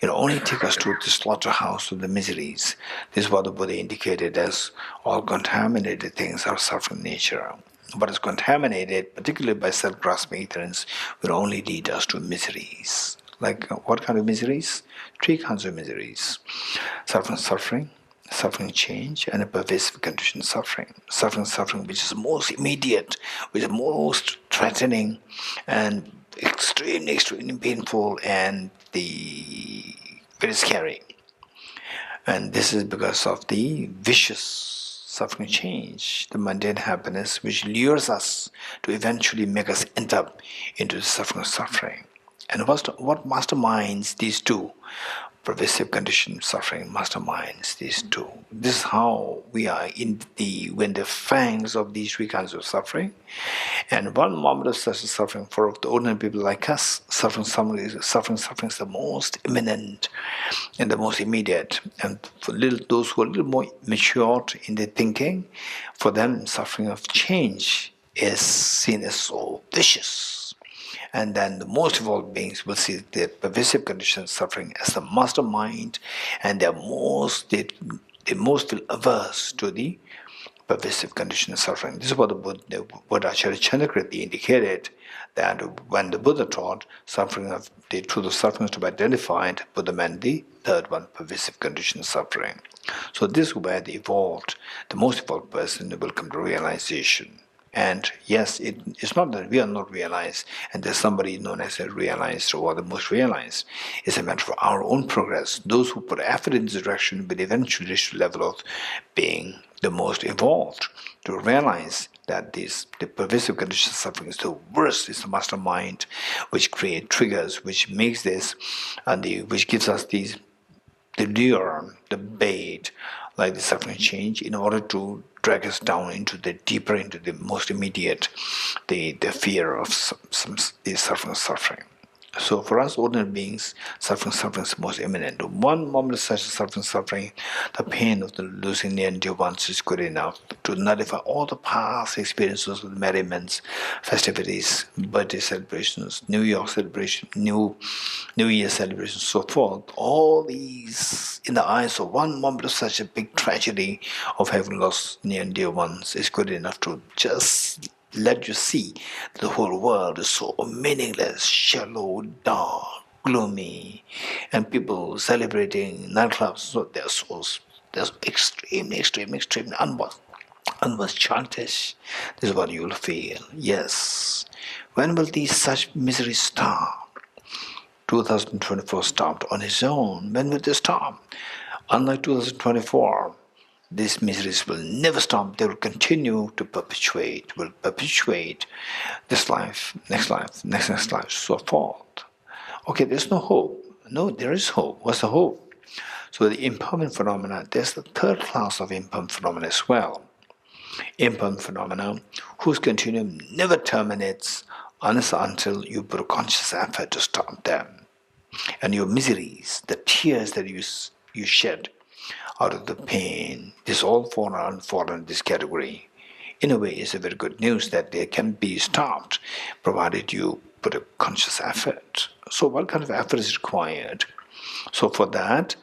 it will only take us to the slaughterhouse of the miseries. This is what the Buddha indicated as all contaminated things are suffering nature. What is contaminated, particularly by self-grasping ignorance, will only lead us to miseries. Like what kind of miseries? 3 kinds of miseries. Suffering change, and a pervasive condition suffering. Suffering which is most immediate, which is most threatening, and extremely painful, and very scary. And this is because of the vicious suffering change, the mundane happiness which lures us to eventually make us end up into the suffering. And what masterminds these two? Pervasive condition suffering masterminds these two. This is how we are in the fangs of these 3 kinds of suffering. And one moment of such suffering for the ordinary people like us, suffering is the most imminent and the most immediate. And for those who are a little more matured in their thinking, for them suffering of change is seen as so vicious. And then the most evolved beings will see the pervasive condition suffering as the mastermind, and they most feel averse to the pervasive condition of suffering. This is what the Bodhichitta Chandrakirti indicated, that when the Buddha taught suffering of the truth of suffering is to be identified, Buddha meant the third one, pervasive condition of suffering. So this is where the most evolved person will come to realization. And yes, it's not that we are not realized and there's somebody known as a realized or the most realized. It's a matter of our own progress. Those who put effort in this direction will eventually reach the level of being the most evolved, to realize that the pervasive condition of suffering is the worst. It's the mastermind which creates triggers, which makes this, and which gives us the lure, the bait, like the suffering change, in order to drag us down into the deeper, into the most immediate, the fear of the suffering. So for us ordinary beings, suffering is most imminent. One moment of such suffering, the pain of the losing near and dear ones is good enough to nullify all the past experiences of merriments, festivities, birthday celebrations, New York celebration, New Year celebrations, so forth. All these, in the eyes of one moment of such a big tragedy of having lost near and dear ones, is good enough to just let you see the whole world is so meaningless, shallow, dark, gloomy, and people celebrating nightclubs, so they're extremely unworth childish. This is what you'll feel. Yes. When will these such miseries stop? 2024 stopped on its own. When will they stop? Unlike 2024, these miseries will never stop. They will continue to perpetuate, this life, next life, so forth. Okay, there's no hope. No, there is hope. What's the hope? So the impermanent phenomena, there's the third class of impermanent phenomena as well. Impermanent phenomena whose continuum never terminates until you put a conscious effort to stop them. And your miseries, the tears that you shed out of the pain, this all fall in this category. In a way, it's a very good news that they can be stopped, provided you put a conscious effort. So what kind of effort is required? So for that,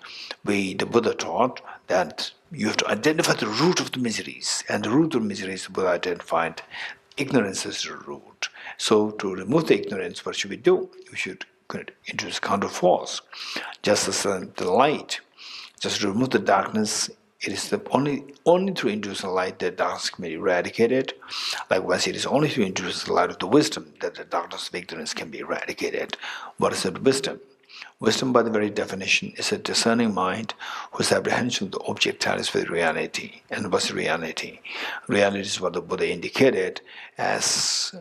the Buddha taught that you have to identify the root of the miseries, and the root of the miseries, the Buddha identified ignorance as the root. So to remove the ignorance, what should we do? We should introduce counterforce. Just as the light, just to remove the darkness, it is the only through introducing light that darkness can be eradicated. Likewise, it is only through introducing the light of the wisdom that the darkness of ignorance can be eradicated. What is that wisdom? Wisdom, by the very definition, is a discerning mind whose apprehension of the object tallies with reality. And what's reality? Reality is what the Buddha indicated as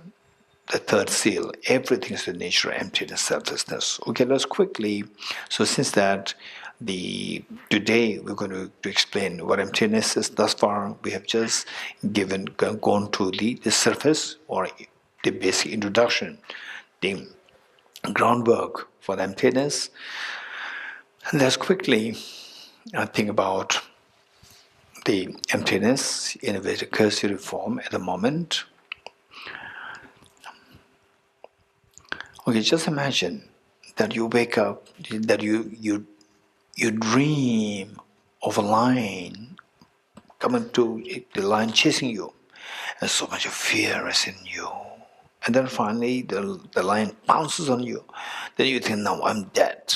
the third seal. Everything is the nature of emptiness, selflessness. Okay, let's quickly. So since that, today we're going to explain what emptiness is. Thus far, we have just gone to the surface or the basic introduction, the groundwork for the emptiness. And let's quickly think about the emptiness in a very cursory form at the moment. Okay, just imagine that you wake up, that you dream of a lion coming to the lion chasing you, and so much of fear is in you. And then finally the lion pounces on you. Then you think, now I'm dead.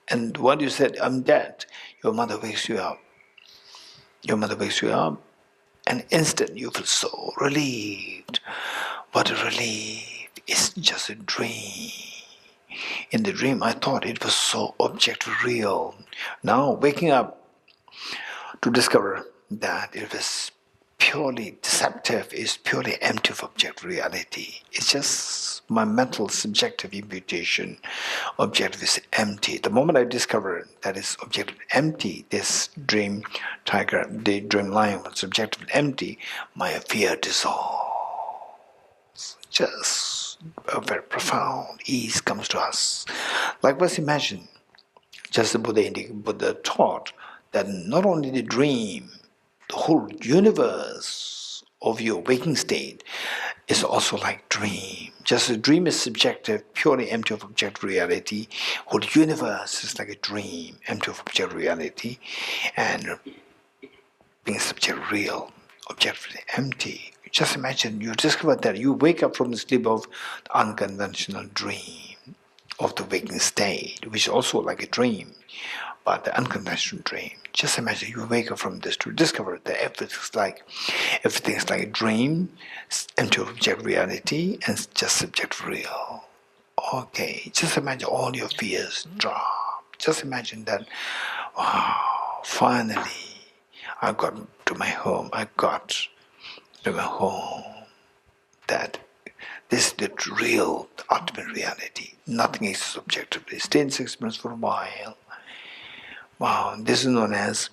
And when you said, I'm dead, your mother wakes you up. And instant you feel so relieved. What a relief. It's just a dream. In the dream, I thought it was so object real. Now, waking up to discover that it was purely deceptive, is purely empty of object reality. It's just my mental subjective imputation. Objective is empty. The moment I discover that it's objective empty, this dream tiger, the dream lion was subjective empty, my fear dissolves. Just a very profound ease comes to us. Likewise, imagine, just the Buddha taught that not only the dream, the whole universe of your waking state is also like dream. Just a dream is subjective, purely empty of objective reality. Whole universe is like a dream, empty of objective reality, and being subject real, objectively empty. Just imagine you discover that you wake up from the sleep of the unconventional dream of the waking state, which is also like a dream, but the unconventional dream. Just imagine you wake up from this to discover that everything's like a dream, empty of objective reality, and just subject real. Okay, just imagine all your fears drop. Just imagine that, wow, finally, I got to my home. That this is the real, the ultimate reality. Nothing is subjectively. Stay in 6 minutes for a while. Wow, this is known as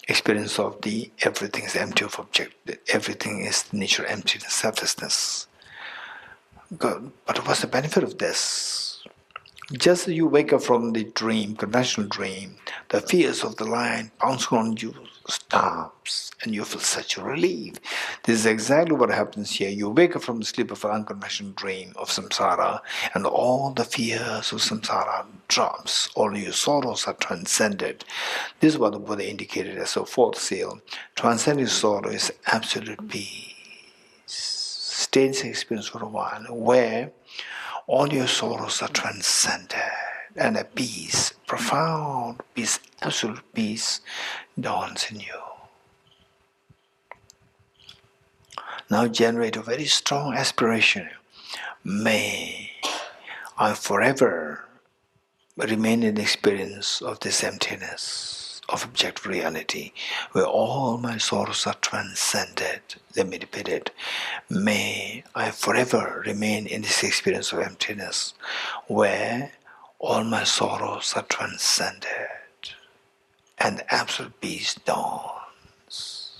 experience of the everything is empty of object, everything is nature, emptiness, selflessness. God, but what's the benefit of this? Just as you wake up from the dream, conventional dream, the fears of the lion bouncing on you stops and you feel such a relief. This is exactly what happens here. You wake up from the sleep of an unconventional dream of samsara and all the fears of samsara drops. All your sorrows are transcended. This is what the Buddha indicated as a fourth seal. Transcending sorrow is absolute peace. Stay in this experience for a while where all your sorrows are transcended and a peace, profound peace, absolute peace dawns in you. Now generate a very strong aspiration. May I forever remain in the experience of this emptiness of objective reality, where all my sorrows are transcended. Let me repeat it. May I forever remain in this experience of emptiness, where all my sorrows are transcended and absolute peace dawns.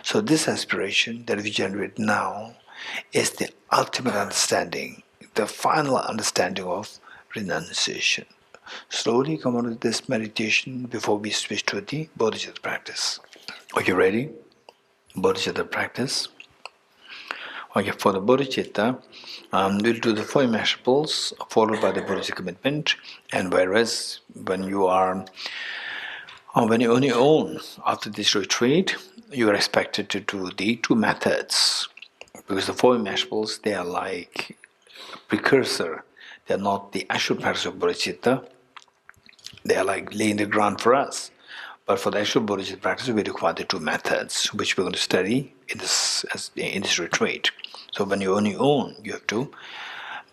So this aspiration that we generate now is the ultimate understanding, the final understanding of renunciation. Slowly come on with this meditation before we switch to the Bodhichitta practice. Are you ready? Bodhichitta practice. Okay, for the Bodhicitta, we'll do the four immeasurables followed by the Bodhicitta commitment. And whereas when you are when you're on your own after this retreat, you are expected to do the two methods, because the four immeasurables, they are like precursor. They are not the actual practice of Bodhicitta. They are like laying the ground for us. But for the actual Bodhicitta practice, we require the two methods, which we're going to study in this retreat. So when you're on your own, you have to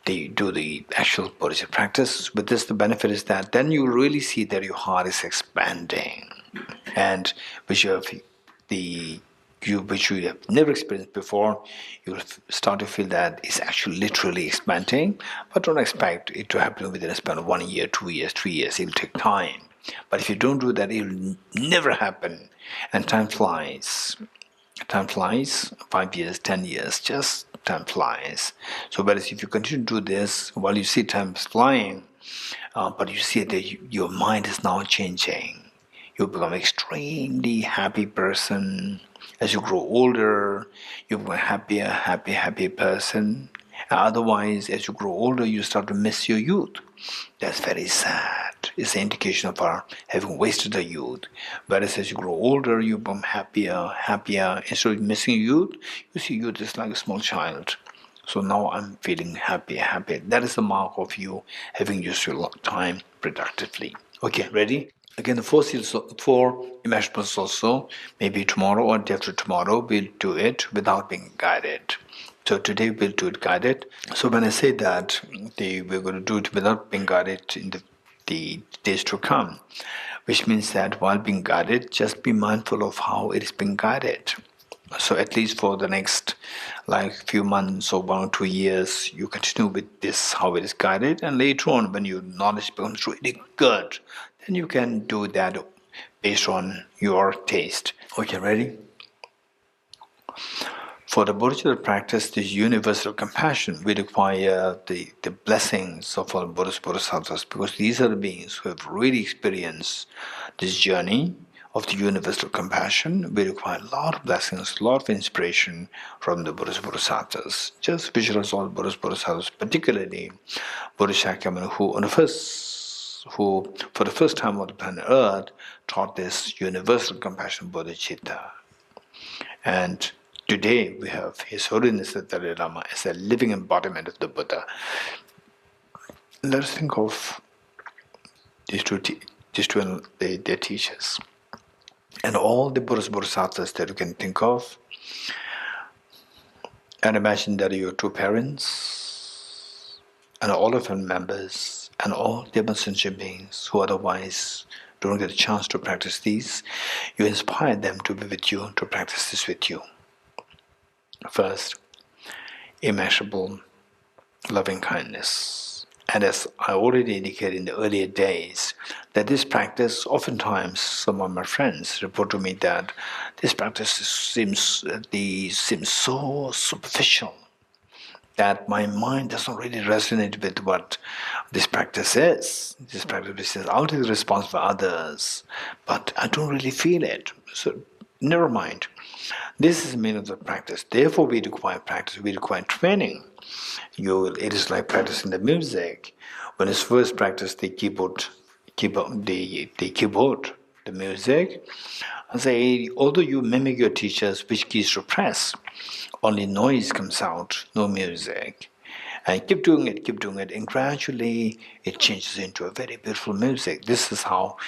do the actual Bodhicitta practice. With this, the benefit is that then you really see that your heart is expanding, and which you have never experienced before, you'll start to feel that it's actually literally expanding, but don't expect it to happen within a span of 1 year, 2 years, 3 years. It'll take time. But if you don't do that, it'll never happen. And time flies. Time flies, 5 years, 10 years, just time flies. So whereas if you continue to do this, while you see time flying, but you see that your mind is now changing. You become an extremely happy person. As you grow older, you become a happy person. Otherwise, as you grow older, you start to miss your youth. That's very sad. It's an indication of our having wasted our youth. Whereas as you grow older, you become happier. Instead of missing youth, you see youth is like a small child. So now I'm feeling happy. That is the mark of you having used your time productively. Okay, ready? Again, the four immeasurables also, maybe tomorrow or day after tomorrow, we'll do it without being guided. So today we'll do it guided. So when I say that we're going to do it without being guided in the days to come, which means that while being guided, just be mindful of how it is being guided. So at least for the next few months or 1 or 2 years, you continue with this, how it is guided, and later on when your knowledge becomes really good, then you can do that based on your taste. Okay, ready? For the Bodhicitta practice, this universal compassion, we require the blessings of our Buddhist Bodhisattvas, because these are the beings who have really experienced this journey of the universal compassion. We require a lot of blessings, a lot of inspiration from the Buddhist Bodhisattvas. Just visualize all Buddhist Bodhisattvas, particularly Bodhisattva who for the first time on the planet Earth taught this universal compassion Bodhicitta. And today we have His Holiness the Dalai Lama as a living embodiment of the Buddha. Let us think of these two their teachers. And all the Buddhist Bodhisattvas that you can think of, and imagine that your two parents, and all of them members, and all the sentient beings who otherwise don't get a chance to practice these, you inspire them to be with you, to practice this with you. First, immeasurable loving kindness. And as I already indicated in the earlier days, that this practice, oftentimes some of my friends report to me that this practice seems so superficial, that my mind does not really resonate with what this practice is. This practice says, I'll take the response for others, but I don't really feel it. So, never mind. This is the meaning of the practice. Therefore, we require practice, we require training. It is like practicing the music. When it's first practiced the keyboard, the music, I say, although you mimic your teachers, which keys to press, only noise comes out, no music. And keep doing it, and gradually it changes into a very beautiful music. This is how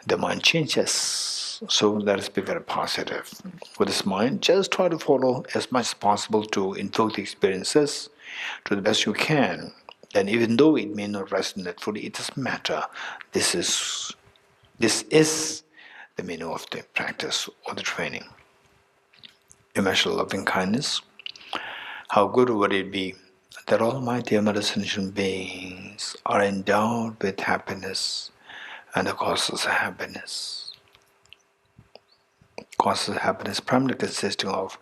the mind changes. So let us be very positive. With this mind, just try to follow as much as possible to invoke the experiences to the best you can. And even though it may not resonate fully, it doesn't matter. This is the meaning of the practice or the training. Immeasure loving kindness. How good would it be that all my dear mother sentient beings are endowed with happiness and the causes of happiness. Causes of happiness primarily consisting of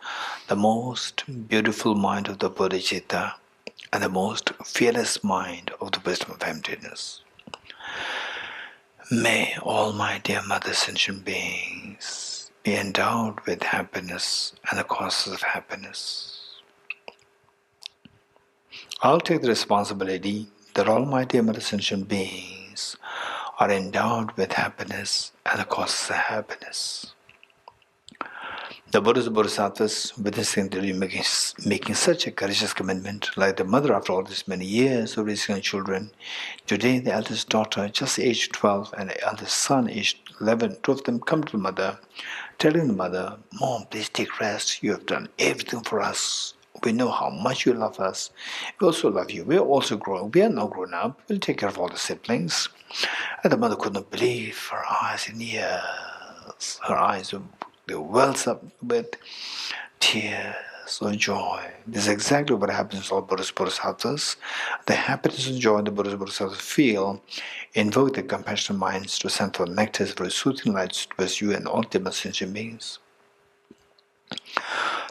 the most beautiful mind of the Bodhichitta and the most fearless mind of the wisdom of emptiness. May all my dear mother sentient beings be endowed with happiness and the causes of happiness. I'll take the responsibility that all my dear mother sentient beings are endowed with happiness and the causes of happiness. The Buddhas and Bodhisattvas, witnessing the making such a courageous commitment, like the mother after all these many years of raising her children, today the eldest daughter, just aged 12, and the eldest son, aged 11, two of them come to the mother, telling the mother, Mom, please take rest, you have done everything for us. We know how much you love us. We also love you. We are also grown. We are now grown up. We'll take care of all the siblings. And the mother could not believe her eyes and ears. Her eyes were wells up with tears of joy. This is exactly what happens to all Buddhist Bodhisattvas. The happiness and joy the Buddhist Bodhisattvas feel invoke their compassionate minds to send forth nectars for soothing lights towards you and all demon sentient beings.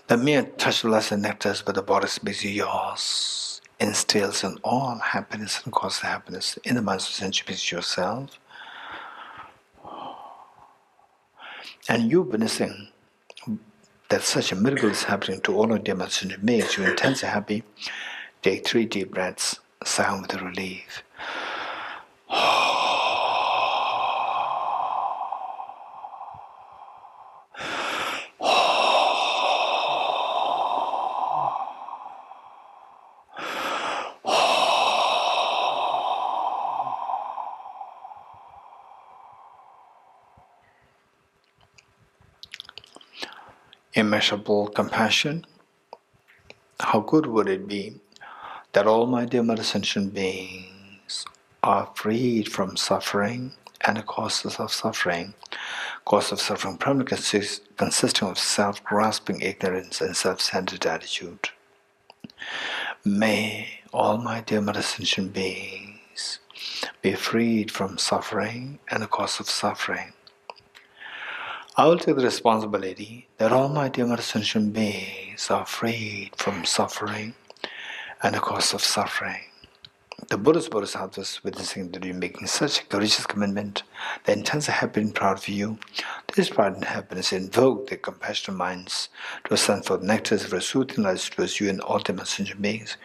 The mere touch of lesser nectars by the bodies makes you yours, instills in all happiness and causes happiness in the minds of sentient beings yourself. And you witnessing that such a miracle is happening to all of them sentient beings, you intensely happy. Take 3 deep breaths, sigh with relief. Immeasurable compassion. How good would it be that all my dear mother sentient beings are freed from suffering and the causes of suffering. Cause of suffering primarily consisting of self-grasping ignorance and self-centered attitude. May all my dear mother sentient beings be freed from suffering and the cause of suffering. I will take the responsibility that all my dear mother sentient beings are freed from suffering and the cause of suffering. The Buddhist Bodhisattvas, witnessing that you are making such a courageous commitment, the intense happy and proud for you, this pride and happiness invoke their compassionate minds to send forth nectars for soothing lights towards you and all demon sentient beings.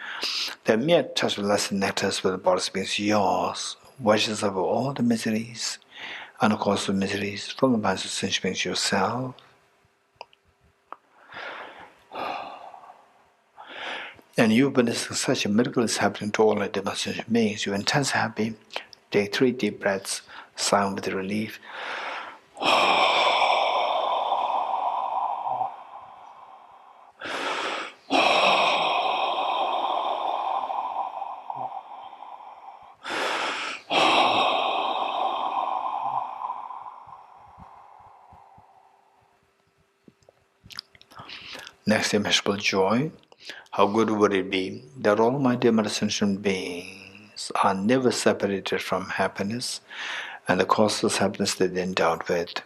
The mere touch of lesser nectars for the bodies beings yours, washes away all the miseries and the cause of miseries from the minds of sentient beings yourself. And you witnessing such a miracle is happening to all the demon sentient beings, you're intensely happy. Take 3 deep breaths, sigh with relief. Next, immeasurable joy. How good would it be that all my dear mother sentient beings are never separated from happiness and the causeless happiness that they endowed with.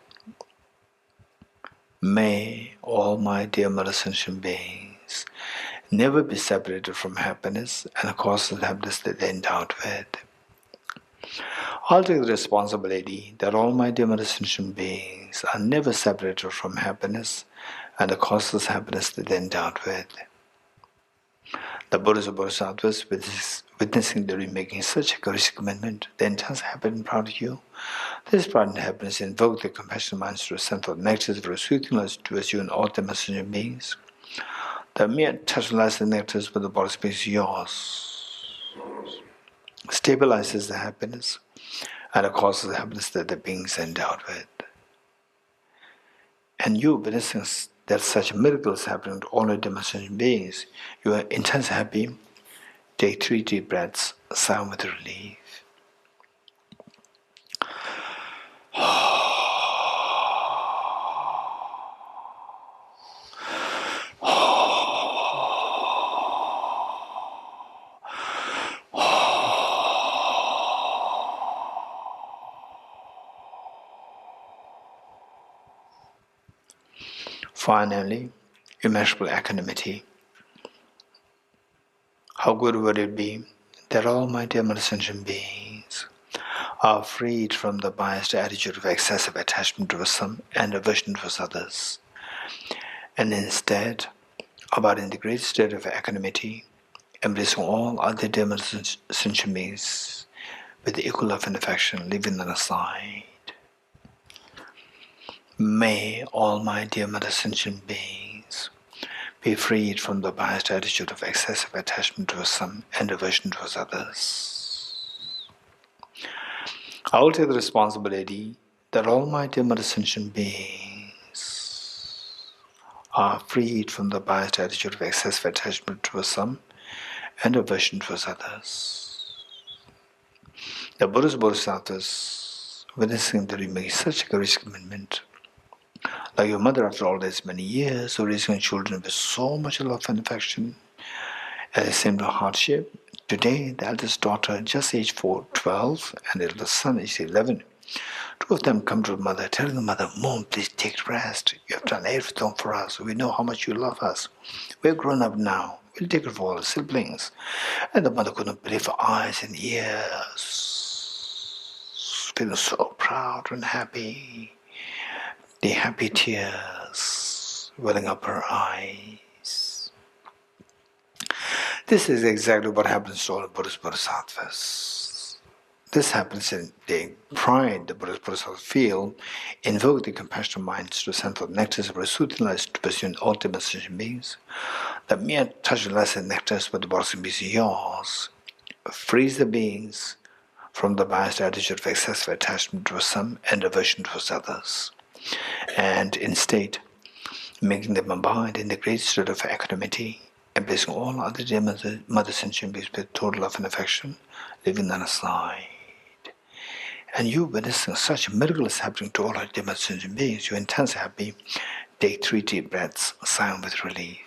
May all my dear mother sentient beings never be separated from happiness and the causeless happiness that they endowed with. I'll take the responsibility that all my dear mother sentient beings are never separated from happiness and the causeless happiness that they endowed with. The Buddhas and Bodhisattvas, witnessing the making such a courageous commitment, the intense happy and proud of you. This pride and happiness invoke the compassionate minds to ascend for the nectars of sweetness towards you and all the messenger beings. The mere touch of the nectars with the body space yours stabilizes the happiness and it causes the happiness that the beings are endowed with. And you, witnessing that such a miracle is happening to all the dimensional beings, you are intensely happy. Take 3 deep breaths, sigh with relief. Finally, immeasurable equanimity. How good would it be that all my dear sentient beings are freed from the biased attitude of excessive attachment towards some and aversion towards others, and instead, about in the great state of equanimity, embracing all other dear sentient beings with equal love and affection, leaving them aside. May all my dear mother sentient beings be freed from the biased attitude of excessive attachment towards some and aversion towards others. I will take the responsibility that all my dear mother sentient beings are freed from the biased attitude of excessive attachment towards some and aversion towards others. The Buddhas and Bodhisattvas, witnessing that we make such a courageous commitment, like your mother after all these many years of raising children with so much love and affection, at the same hardship, today the eldest daughter, just aged 12, and the eldest son, aged 11, 2 of them come to the mother, telling the mother, Mom, please take rest. You have done everything for us. We know how much you love us. We're grown up now. We'll take care of all the siblings. And the mother couldn't believe her eyes and ears, feeling so proud and happy. The happy tears welling up her eyes. This is exactly what happens to all the Buddhist Bodhisattvas. This happens in the pride the Buddhist Bodhisattvas feel, invoke the compassionate minds to ascend for the nectars of soothing lights to pursue ultimate sentient beings. The mere touch of lights and nectars with the body beings yours frees the beings from the biased attitude of excessive attachment towards some and aversion towards others, and instead making them abide in the great state of equanimity, embracing all other dear mother sentient beings with total love and affection, leaving none aside. And you, witnessing such a miracle is happening to all our dear mother sentient beings, you're intensely happy. Take 3 deep breaths, sigh with relief.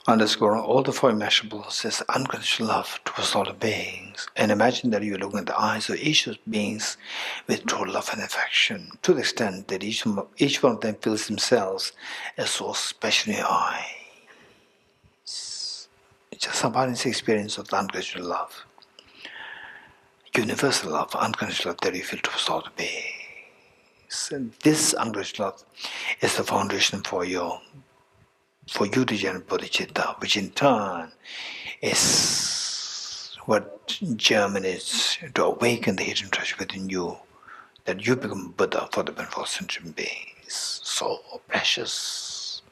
Underscoring all the 4 immeasurables is unconditional love towards all the beings, and imagine that you are looking at the eyes of each of the beings with total love and affection, to the extent that each one of them feels themselves as so special in your eyes. It's just about this experience of the unconditional love, universal love, unconditional love that you feel towards all the beings. And this unconditional love is the foundation for you to generate Bodhicitta, which in turn is what germinates to awaken the hidden treasure within you, that you become Buddha for the benefit of sentient beings. So precious.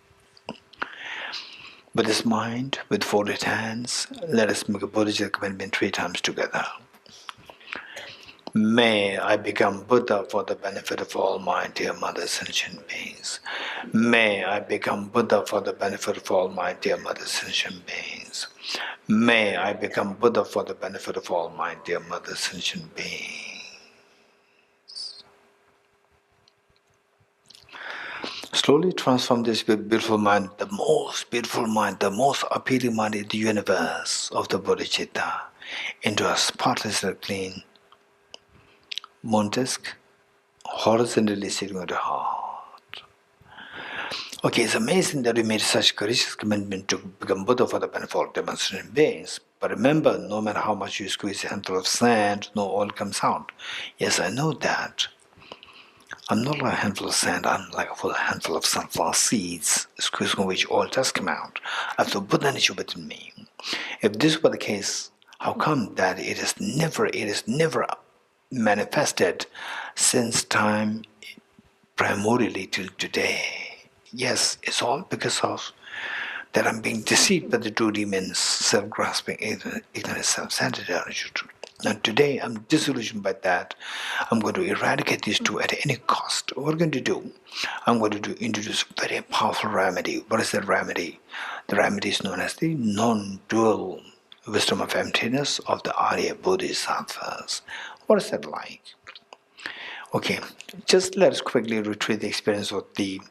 With this mind, with folded hands, let us make a Bodhicitta commitment 3 times together. May I become Buddha for the benefit of all my dear mother sentient beings. May I become Buddha for the benefit of all my dear mother sentient beings. May I become Buddha for the benefit of all my dear mother sentient beings. Slowly transform this beautiful mind, the most beautiful mind, the most appealing mind in the universe of the Bodhicitta, into a spotless and clean moon-disk, horizontally sitting on the heart. Okay, it's amazing that we made such courageous commitment to become Buddha for the benefit of all demonstrating beings. But remember, no matter how much you squeeze a handful of sand, no oil comes out. Yes, I know that. I'm not like a handful of sand, I'm like a full handful of sunflower seeds, squeezing which oil does come out. I have the Buddha nature within me. If this were the case, how come that it is never manifested since time primordially till today? Yes, it's all because of that I'm being deceived by the two demons, self-grasping, ignorant, self-centered attitude. And today I'm disillusioned by that. I'm going to eradicate these two at any cost. What I'm going to do? I'm going to introduce a very powerful remedy. What is that remedy? The remedy is known as the non-dual wisdom of emptiness of the Arya Bodhisattvas. What is that like? Okay, just let us quickly retrieve the experience of the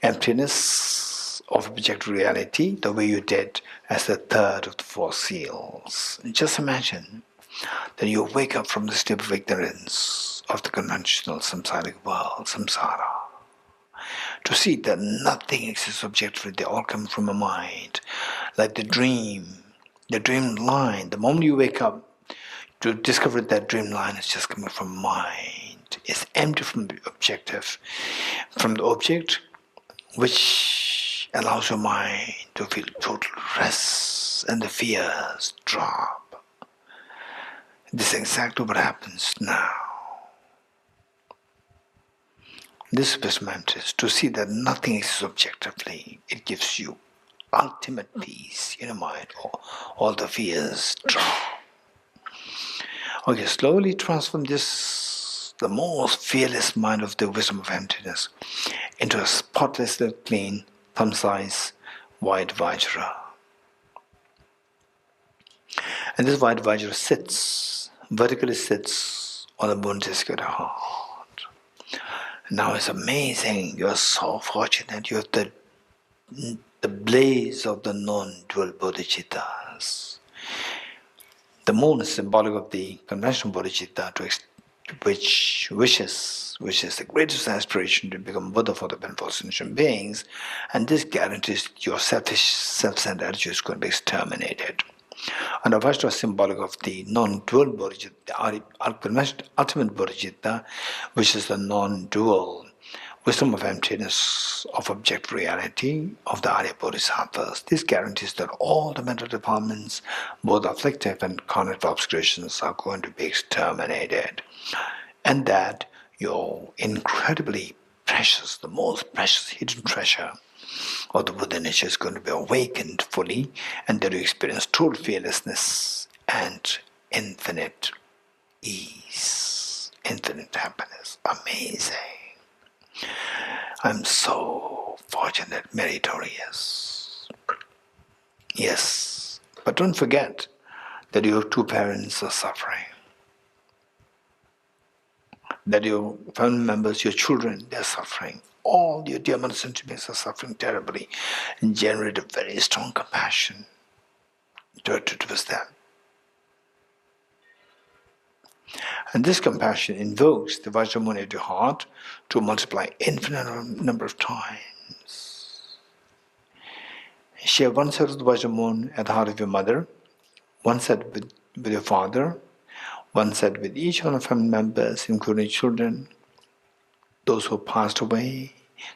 emptiness of objective reality the way you did as the third of the four seals. Just imagine that you wake up from the state of ignorance of the conventional samsaric world, samsara, to see that nothing exists objectively, they all come from a mind, like the dream line. The moment you wake up, to discover that dream line is just coming from mind. It's empty from the objective, from the object, which allows your mind to feel total rest and the fears drop. This is exactly what happens now. This wisdom is to see that nothing exists objectively. It gives you ultimate peace in your mind. All the fears drop. Okay, slowly transform this, the most fearless mind of the wisdom of emptiness, into a spotless, clean, thumb-size white Vajra. And this white Vajra vertically sits on the moon disk of the heart. Now it's amazing, you are so fortunate, you have the blaze of the non-dual bodhicittas. The moon is symbolic of the conventional bodhicitta, which wishes the greatest aspiration to become Buddha for the benefit of sentient beings, and this guarantees your selfish, self-centered attitude is going to be exterminated. And the Vajra is symbolic of the non-dual bodhicitta, the ultimate bodhicitta, which is the non-dual wisdom of emptiness of object reality of the Arya Bodhisattvas. This guarantees that all the mental defilements, both afflictive and cognitive obscurations, are going to be exterminated, and that your incredibly precious, the most precious hidden treasure of the Buddha nature is going to be awakened fully, and that you experience total fearlessness and infinite ease, infinite happiness. Amazing. I'm so fortunate, meritorious. Yes, but don't forget that your two parents are suffering, that your family members, your children, they're suffering. All your dear mother sentiments are suffering terribly, and generate a very strong compassion towards them. And this compassion invokes the Vajramuni of your heart to multiply infinite number of times. Share one set of the Vajramuni at the heart of your mother, one set with your father, one set with each one of family members, including children, those who passed away,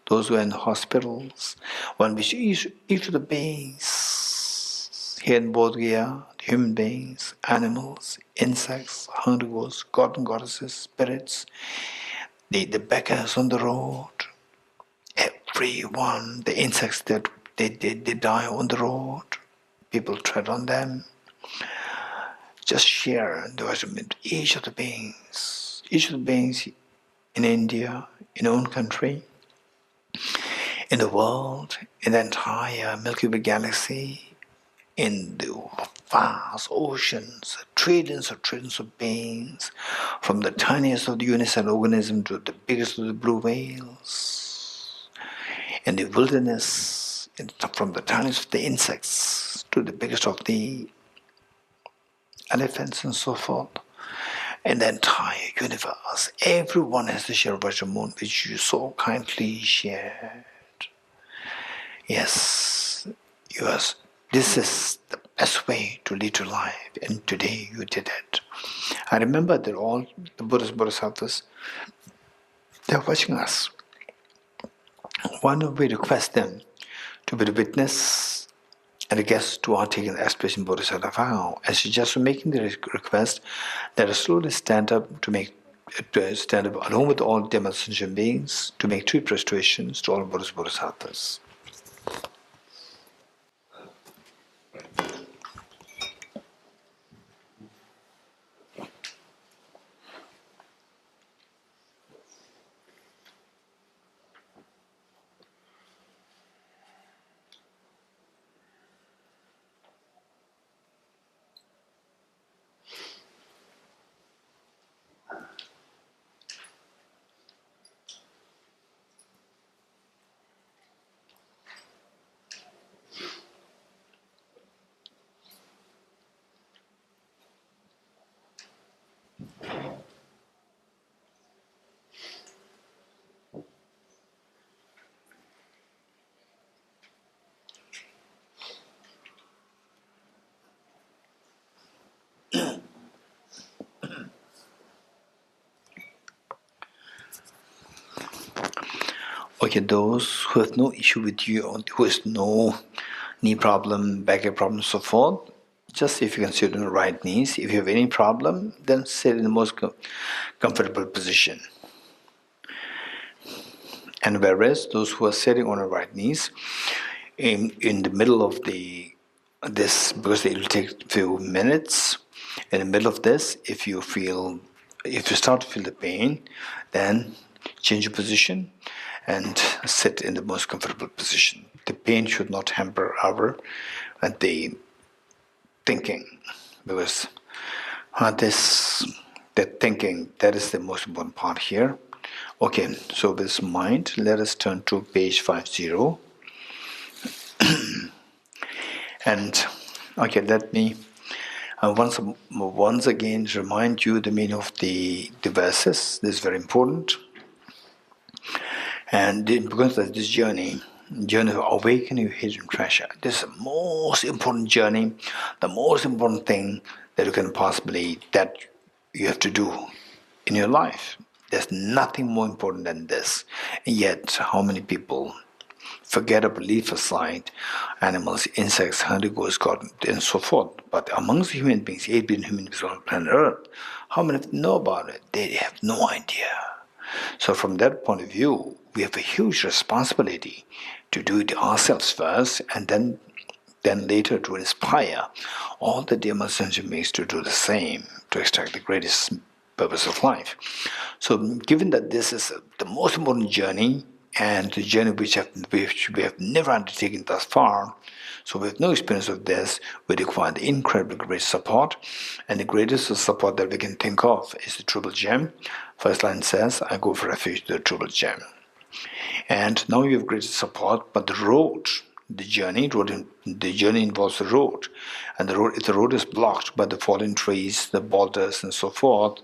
those who are in hospitals, one which each of the beings here in Bodhgaya, human beings, animals, insects, herbivores, gods and goddesses, spirits, the beggars on the road, everyone, the insects that they die on the road, people tread on them, just share the wisdom with each of the beings. Each of the beings in India, in our own country, in the world, in the entire Milky Way galaxy, in the vast oceans, trillions of beings, from the tiniest of the unicellular organism to the biggest of the blue whales, in the wilderness, from the tiniest of the insects to the biggest of the elephants and so forth. In the entire universe, everyone has the share of Vajramoon which you so kindly shared. Yes, this is the best way to lead your life, and today you did it. I remember that all the Buddhas, Bodhisattvas, they're watching us. Why don't we request them to be the witness and the guest to our taking the aspiration Bodhisattva vow? As you just making the request, let us slowly stand up along with all demonstration beings to make 3 prostrations to all Buddhas, Bodhisattvas. Okay, those who have no issue with you, or who has no knee problem, backache problem, so forth, just if you can sit on the right knees. If you have any problem, then sit in the most comfortable position. And whereas those who are sitting on the right knees, in the middle of this, because it will take a few minutes, in the middle of this, if you start to feel the pain, then change your position and sit in the most comfortable position. The pain should not hamper our the thinking, because that thinking, that is the most important part here. Okay, so with this mind, let us turn to page 50. And okay, let me once again remind you the meaning of the verses. This is very important. And because of this journey of awakening your hidden treasure, this is the most important journey, the most important thing that you have to do in your life. There's nothing more important than this. And yet, how many people forget or leave aside animals, insects, hungry ghosts, God, and so forth? But amongst human beings, 8 billion human beings on planet Earth, how many know about it? They have no idea. So from that point of view, we have a huge responsibility to do it ourselves first, and then later to inspire all the demonstration beings to do the same, to extract the greatest purpose of life. So given that this is the most important journey, and the journey which we have never undertaken thus far, so we have no experience of this, we require the incredibly great support, and the greatest support that we can think of is the Triple Gem. First line says, I go for refuge to the Triple Gem. And now you have great support, but the journey involves the road. And if the road is blocked by the fallen trees, the boulders and so forth,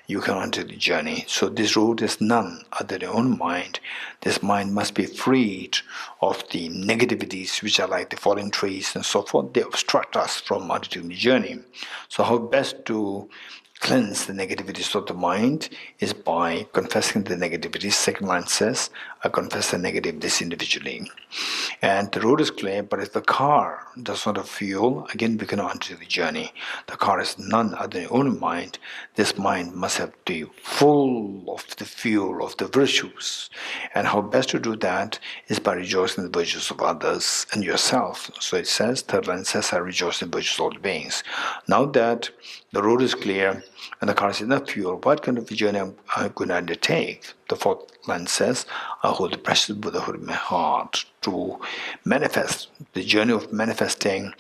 you cannot enter the journey. So this road is none other than your own mind. This mind must be freed of the negativities which are like the fallen trees and so forth. They obstruct us from undertaking the journey. So how best to cleanse the negativities of the mind is by confessing the negativities. Second line says, I confess the negativities individually. And the road is clear, but if the car does not have fuel, again we cannot enter the journey. The car is none other than your own mind. This mind must have to be full of the fuel of the virtues. And how best to do that is by rejoicing in the virtues of others and yourself. So it says, third line says, I rejoice in the virtues of all beings. Now that the road is clear and the car has enough fuel, what kind of a journey am I going to undertake? The fourth line says, I hold the precious Buddhahood in my heart to manifest, the journey of manifesting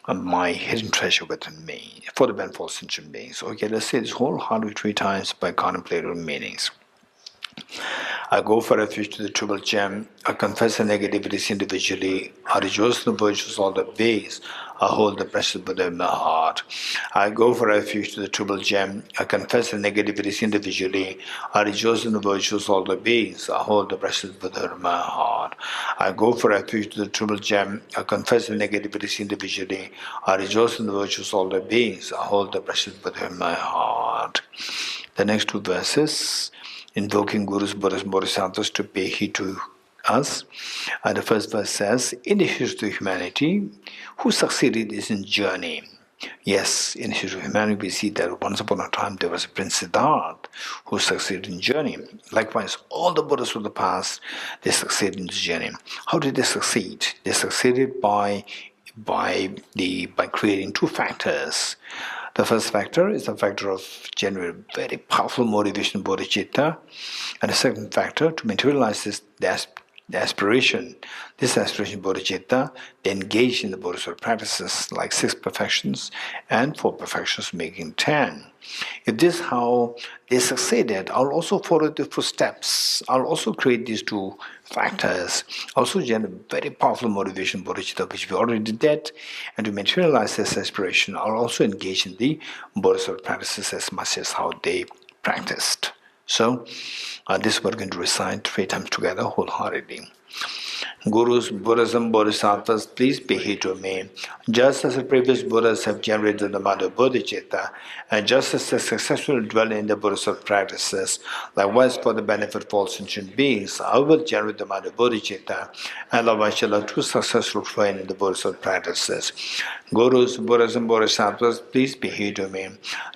my hidden treasure within me for the benefit of sentient beings. Okay, let's say this whole heart 3 times by contemplative meanings. I go for refuge to the triple gem. I confess the negativities individually. I rejoice in the virtues of all the beings. I hold the precious Buddha in my heart. I go for refuge to the triple gem. I confess the negativities individually. I rejoice in the virtues of all the beings. I hold the precious Buddha in my heart. I go for refuge to the triple gem. I confess the negativities individually. I rejoice in the virtues of all the beings. I hold the precious Buddha in my heart. The next 2 verses, invoking Gurus, Buddhas, Bodhisattvas to pay heed to us. The first verse says, in the history of humanity, who succeeded is in journey. Yes, in the history of humanity we see that once upon a time there was a Prince Siddhartha who succeeded in journey. Likewise, all the Buddhas of the past, they succeeded in this journey. How did they succeed? They succeeded by creating 2 factors. The first factor is the factor of generating very powerful motivation, bodhicitta, and the second factor, to materialize the aspiration, this aspiration, bodhicitta, they engage in the bodhisattva practices like 6 perfections and 4 perfections, making 10. If this is how they succeeded, I'll also follow the footsteps. I'll also create these 2 factors. Also generate very powerful motivation, bodhicitta, which we already did, and to materialize this aspiration, I'll also engage in the bodhisattva practices as much as how they practiced. So, this we're going to recite 3 times together wholeheartedly. Gurus, Buddhas and Bodhisattvas, please be here to me. Just as the previous Buddhas have generated the mind of Bodhicitta, and just as they successfully dwell in the Bodhisattva practices, likewise for the benefit of all sentient beings, I will generate the mind of Bodhicitta, and likewise shall have 2 successful train in the Bodhisattva practices. Gurus, Buddhas and Bodhisattvas, please be here to me.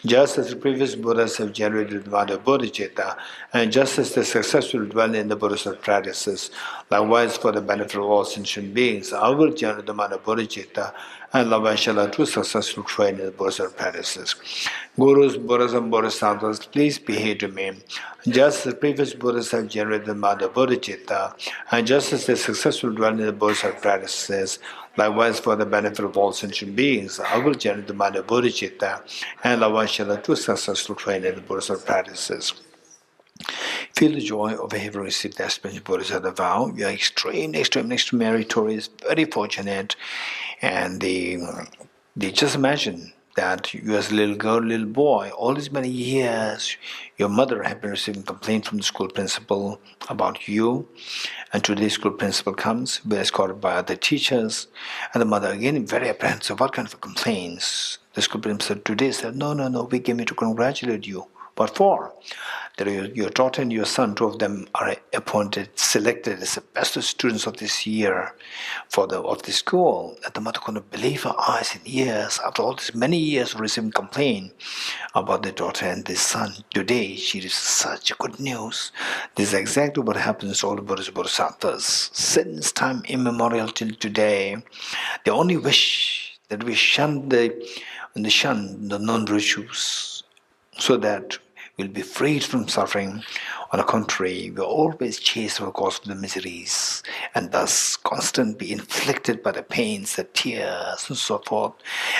Just as the previous Buddhas have generated the mind of Bodhicitta, and just as they successfully dwell in the Bodhisattva practices, likewise for the benefit of all sentient beings, I will generate the mind of Bodhicitta, and likewise shall have 2 successful train in the Bodhisattva practices. Gurus, Buddhas and Bodhisattvas, please be here to me. Just as the previous Buddhas have generated the mind of Bodhicitta, and just as they successfully dwell in the Bodhisattva practices, likewise for the benefit of all sentient beings, I will generate the mind of Bodhicitta, and likewise shall have 2 successful train in the Bodhisattva practices. Feel the joy of having received the aspiration of Bodhisattva vow. You are extremely meritorious, very fortunate, and they just imagine that you as a little girl, little boy, all these many years, your mother had been receiving complaint from the school principal about you, and today the school principal comes, we're escorted by other teachers, and the mother again very apprehensive, what kind of complaints? The school principal today said, no, we came here to congratulate you. What for? That your daughter and your son, 2 of them, are appointed, selected as the best students of this year of the school. That the mother couldn't believe her eyes in years. After all these many years of receiving complaint about the daughter and the son, today she receives such good news. This is exactly what happens to all the Buddhas and Bodhisattvas. Since time immemorial till today, they only wish that we shun the non-virtues, so that we'll be freed from suffering. On the contrary, we are always chased for the cause of the miseries, and thus constantly inflicted by the pains, the tears, and so forth.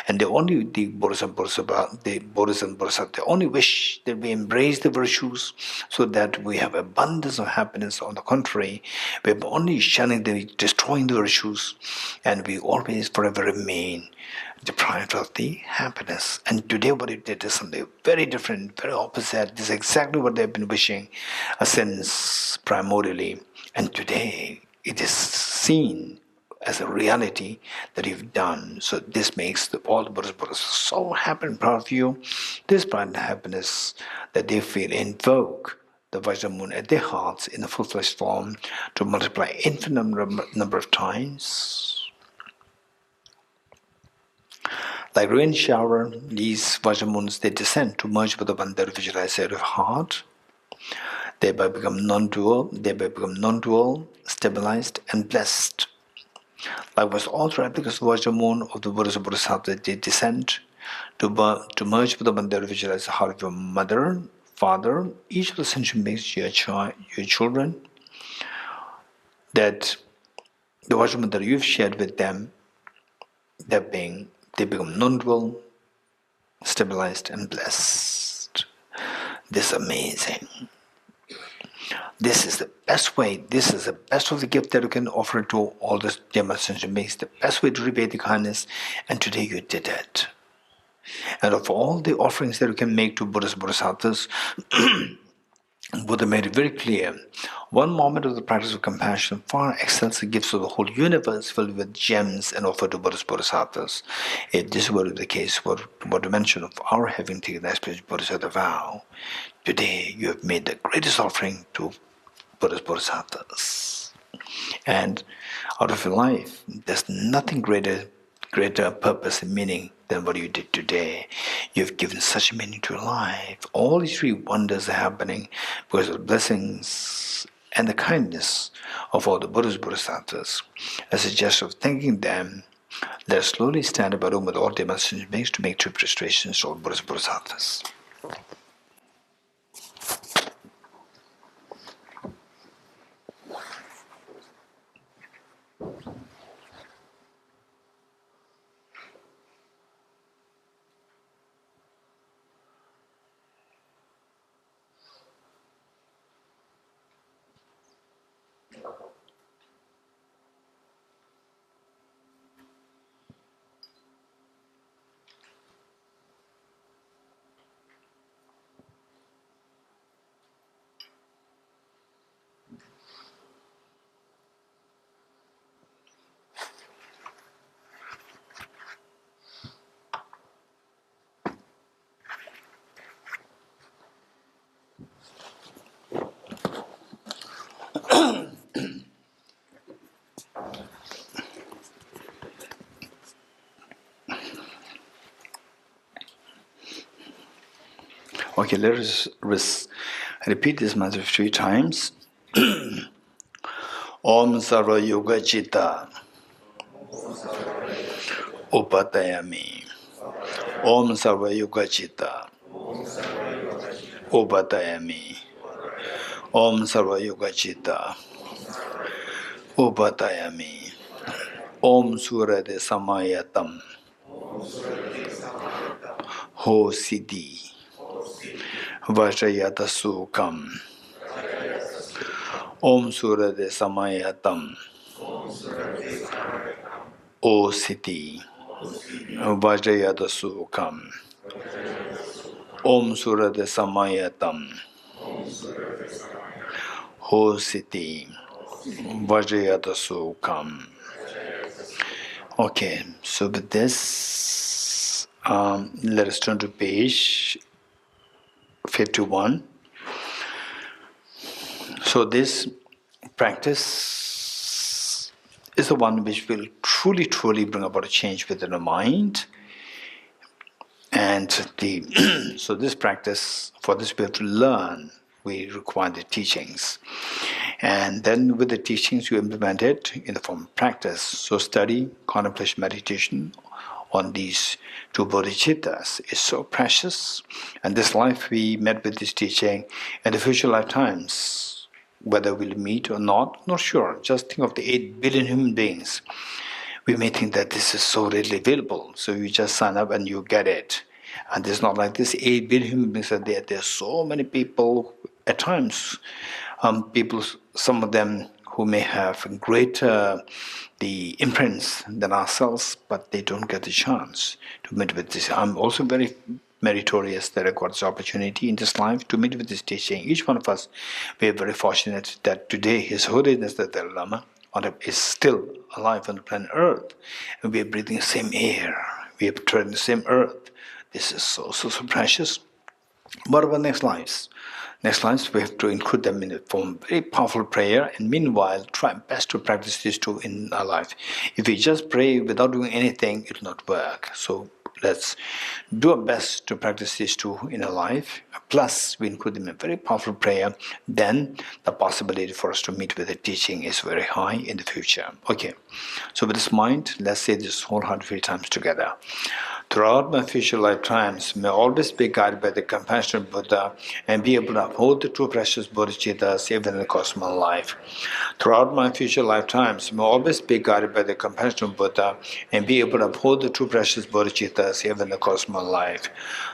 And the Buddhas and Bodhisattvas, they only wish that we embrace the virtues, so that we have abundance of happiness. On the contrary, we are only destroying the virtues, and we always forever remain deprived of the happiness. And today what it did is something very different, very opposite. This is exactly what they've been wishing since primordially. And today it is seen as a reality that you've done. So this makes all the Buddhas so happy and proud of you. This pride and happiness that they feel invoke the Vajramoon at their hearts in a full-fledged form to multiply infinite number of times. Like rain shower, these Vajramoons, they descend to merge with the one that visualized out of heart, thereby become non-dual, stabilized and blessed. Likewise, all the replicas of Vajramoon of the Buddhas and Bodhisattvas, they descend to merge with the one that visualizes the heart of your mother, father, each of the sentient beings, your children, that the Vajramoon that you've shared with them, they become non-dual, stabilized and blessed. This is amazing. This is the best way, this is the best of the gift that you can offer to all the Dhamma sentient beings, the best way to repay the kindness, and today you did it. And of all the offerings that you can make to Buddhas and Bodhisattvas, Buddha made it very clear, one moment of the practice of compassion far excels the gifts of the whole universe filled with gems and offered to Buddhas and Bodhisattvas. If this were the case for the mention of our having taken the spiritual Bodhisattva vow, today you have made the greatest offering to Buddhas and Bodhisattvas. And out of your life, there's nothing greater purpose and meaning than what you did today. You've given such meaning to your life. All these three wonders are happening because of the blessings and the kindness of all the Buddhas and Bodhisattvas. As a gesture of thanking them, let us slowly stand up along with all demonstrations beings to make true prostrations to all Buddhas and Bodhisattvas. Okay, let us repeat this mantra 3 times. Om Sarva Yoga Chitta Upatayami. Om Sarva Yoga Chitta Upatayami. Om Sarva Yoga Chitta Upatayami. Om Surade Samayatam Ho Siddhi Vajrayata Sukam. Om Surade Samayatam O Siddhi Vajrayata Sukam. Om Surade Samayatam Ho Siddhi Vajrayata Sukam. Okay, so with this, let us turn to page 51. So this practice is the one which will truly bring about a change within the mind. And so this practice, for this we have to learn, we require the teachings. And then with the teachings you implement it in the form of practice. So study, contemplation, meditation on these 2 bodhicittas is so precious. And this life we met with this teaching, and the future lifetimes, whether we'll meet or not sure. Just think of the 8 billion human beings. We may think that this is so readily available, so you just sign up and you get it. And it's not like this 8 billion human beings are there. There are so many people, at times, people, some of them who may have greater the imprints than ourselves, but they don't get the chance to meet with this. I'm also very meritorious that I got this opportunity in this life to meet with this teaching. Each one of us, we are very fortunate that today His Holiness the Dalai Lama is still alive on the planet Earth, and we are breathing the same air, we are treading the same earth. This is so precious. What about next lives? Next lives, we have to include them in a form of very powerful prayer, and meanwhile, try best to practice these two in our life. If we just pray without doing anything, it will not work. So let's do our best to practice these two in our life. Plus, we include them in a very powerful prayer. Then the possibility for us to meet with the teaching is very high in the future. Okay. So with this mind, let's say this wholehearted 3 times together. Throughout my future lifetimes, may I always be guided by the compassionate Buddha and be able to uphold the true precious Bodhicittas even in the course of my life. Throughout my future lifetimes, may I always be guided by the compassionate Buddha and be able to uphold the true precious Bodhicittas even in the course of my life.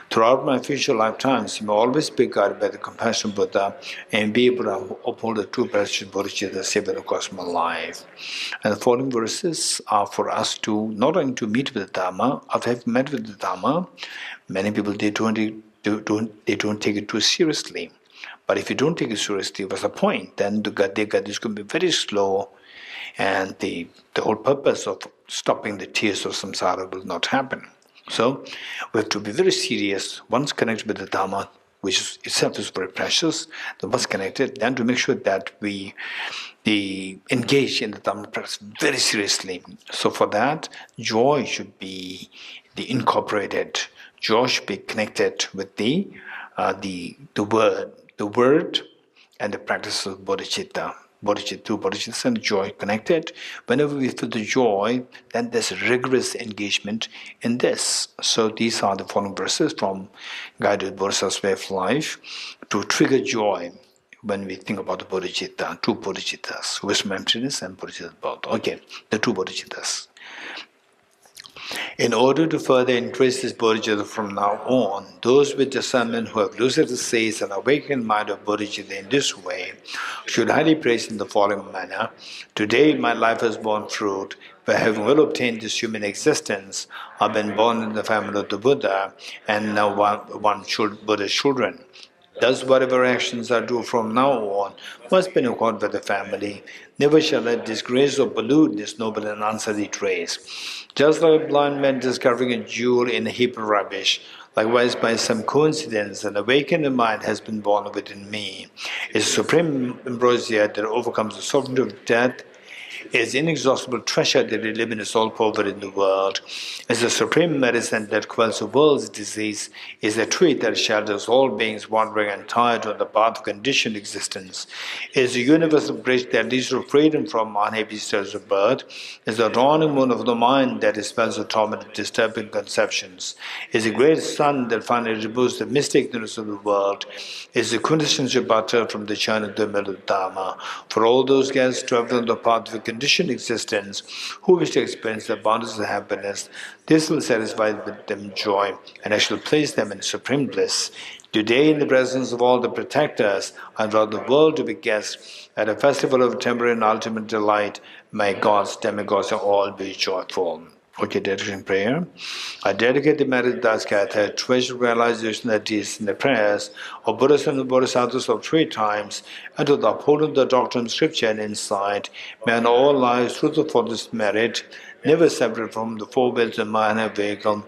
Throughout my future lifetimes, may I always be guided by the compassionate Buddha and be able to uphold the true precious Bodhicittas even in the course of my life. And the following verses are for us to not only to meet with the Dharma. After having met with the Dharma, many people they don't take it too seriously. But if you don't take it seriously, what's the point? Then the Gadi is going to be very slow, and the whole purpose of stopping the tears of samsara will not happen. So we have to be very serious. Once connected with the Dharma, which itself is very precious, then once connected, then to make sure that we engage in the Dharma practice very seriously. So for that, joy should be the incorporated. Joy should be connected with the word, and the practice of bodhicitta. Bodhicitta and joy connected. Whenever we feel the joy, then there's rigorous engagement in this. So these are the following verses from Guided Bodhisattva's Way of Life to trigger joy when we think about the bodhicitta, 2 bodhicittas, wisdom, emptiness, and bodhicitta both. Okay, the 2 bodhicittas. In order to further increase this bodhicitta from now on, those with discernment who have lucid sees and awakened mind of bodhicitta in this way should highly praise in the following manner. Today my life has borne fruit, for having well obtained this human existence, I've been born in the family of the Buddha, and now one Buddha's children. Thus, whatever actions I do from now on must be in accord with the family. Never shall I disgrace or pollute this noble and unsullied race. Just like a blind man discovering a jewel in a heap of rubbish, likewise by some coincidence an awakened mind has been born within me. It's supreme ambrosia that overcomes the sovereignty of death, is inexhaustible treasure that eliminates all poverty in the world, is the supreme medicine that quells the world's disease, is the tree that shelters all beings wandering and tired on the path of conditioned existence, is the universal bridge that leads to freedom from unhappy states of birth, is the dawning moon of the mind that dispels the torment of disturbing conceptions, is the great sun that finally removes the mystic ignorance of the world, is the quintessential butter from the churn of the middle of Dharma. For all those guests traveling on the path of conditioned existence who wish to experience the abundance of happiness, this will satisfy them joy, and I shall place them in supreme bliss. Today, in the presence of all the protectors, I draw the world to be guests at a festival of temporary and ultimate delight. May gods, demigods, all be joyful. Okay, dedication prayer. I dedicate the merit das Katha, treasure realization that is in the prayers of Buddhas and the Bodhisattvas of 3 times, and to the upholding the doctrine of scripture and insight. May in all lives, through the fullest merit, never separate from the 4 wheels and minor vehicle,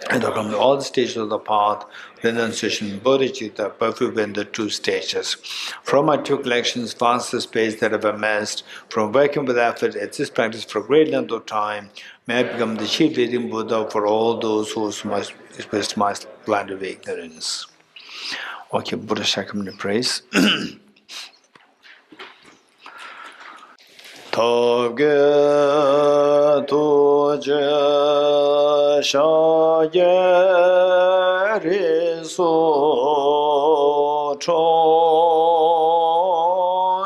and from all the stages of the path, renunciation, bodhicitta, perfect in the 2 stages. From my 2 collections, vast the space that I've amassed, from working with effort at this practice for a great length of time, may I become the chief leading Buddha for all those who must express my blind of ignorance. Okay, Buddha Shakyamuni praise. Togge toje shaye riso cho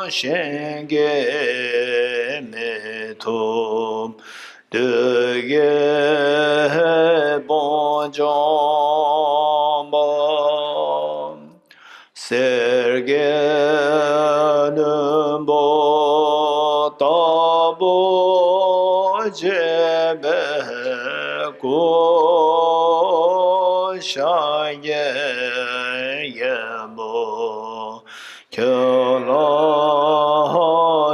shenge meto dege bonjomba serge tabo jebe ko shaye yebo kyola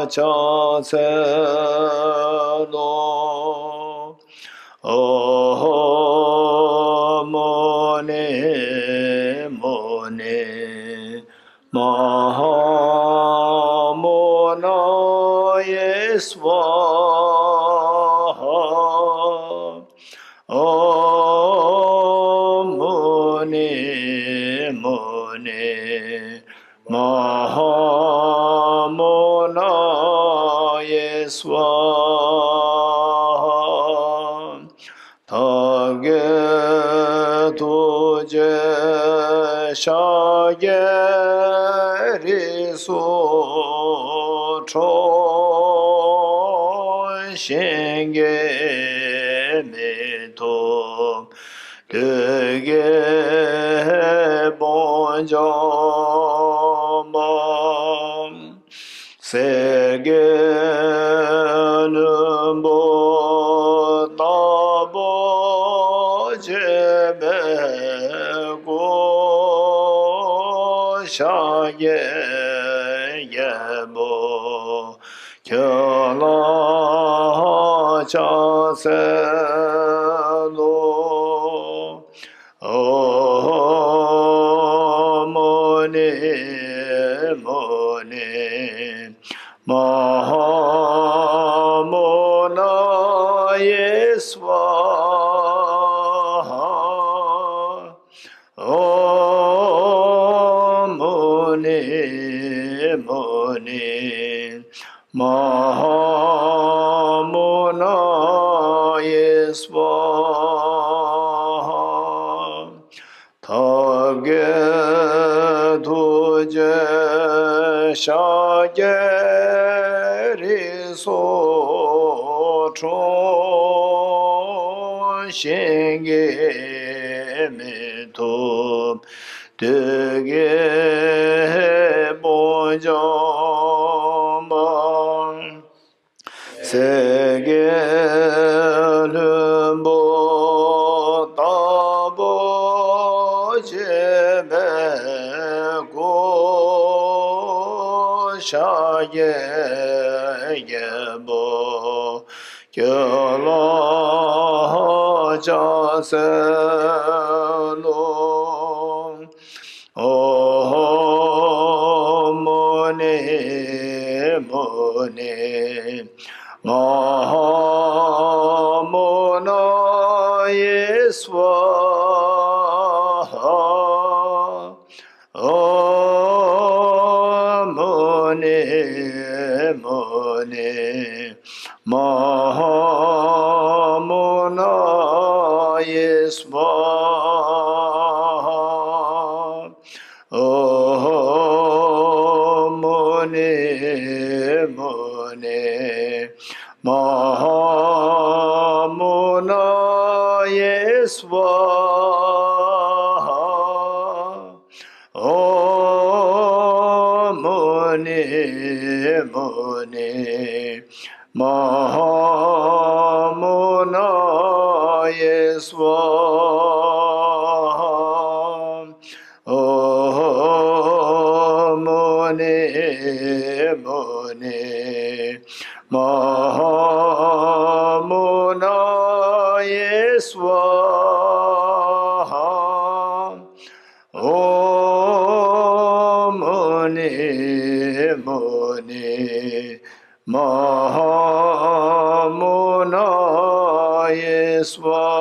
cha se lo oh mone Swaha. Om Muni Muni Mahamonaya Swaha. Tage Tuje Shageri So Shenge Meto Dege Bonjambam Serge Numbo Tabo Jebe Go Shaye Yebo Kyala Chaselo Om Muni Muni Mahamonaya Swaha. Om Muni Muni Mahamonaya Swaha. Tage Tuje Shageri So Shenge Meto Dege Bonjambam Sege Lumbo Tabo Jebe Go Shaye Yebo Kyala Jaselo Om Muni Muni Mahamonaya Swaha. Om Muni Muni Mahamonaya Swaha. Om Muni Muni Mahamonaya Swaha. Om Muni Muni Mahamonaya Swaha. Om Muni Muni Mahamonaya Swaha. Om Muni Muni Mahamonaya Swaha.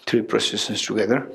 Three processions together.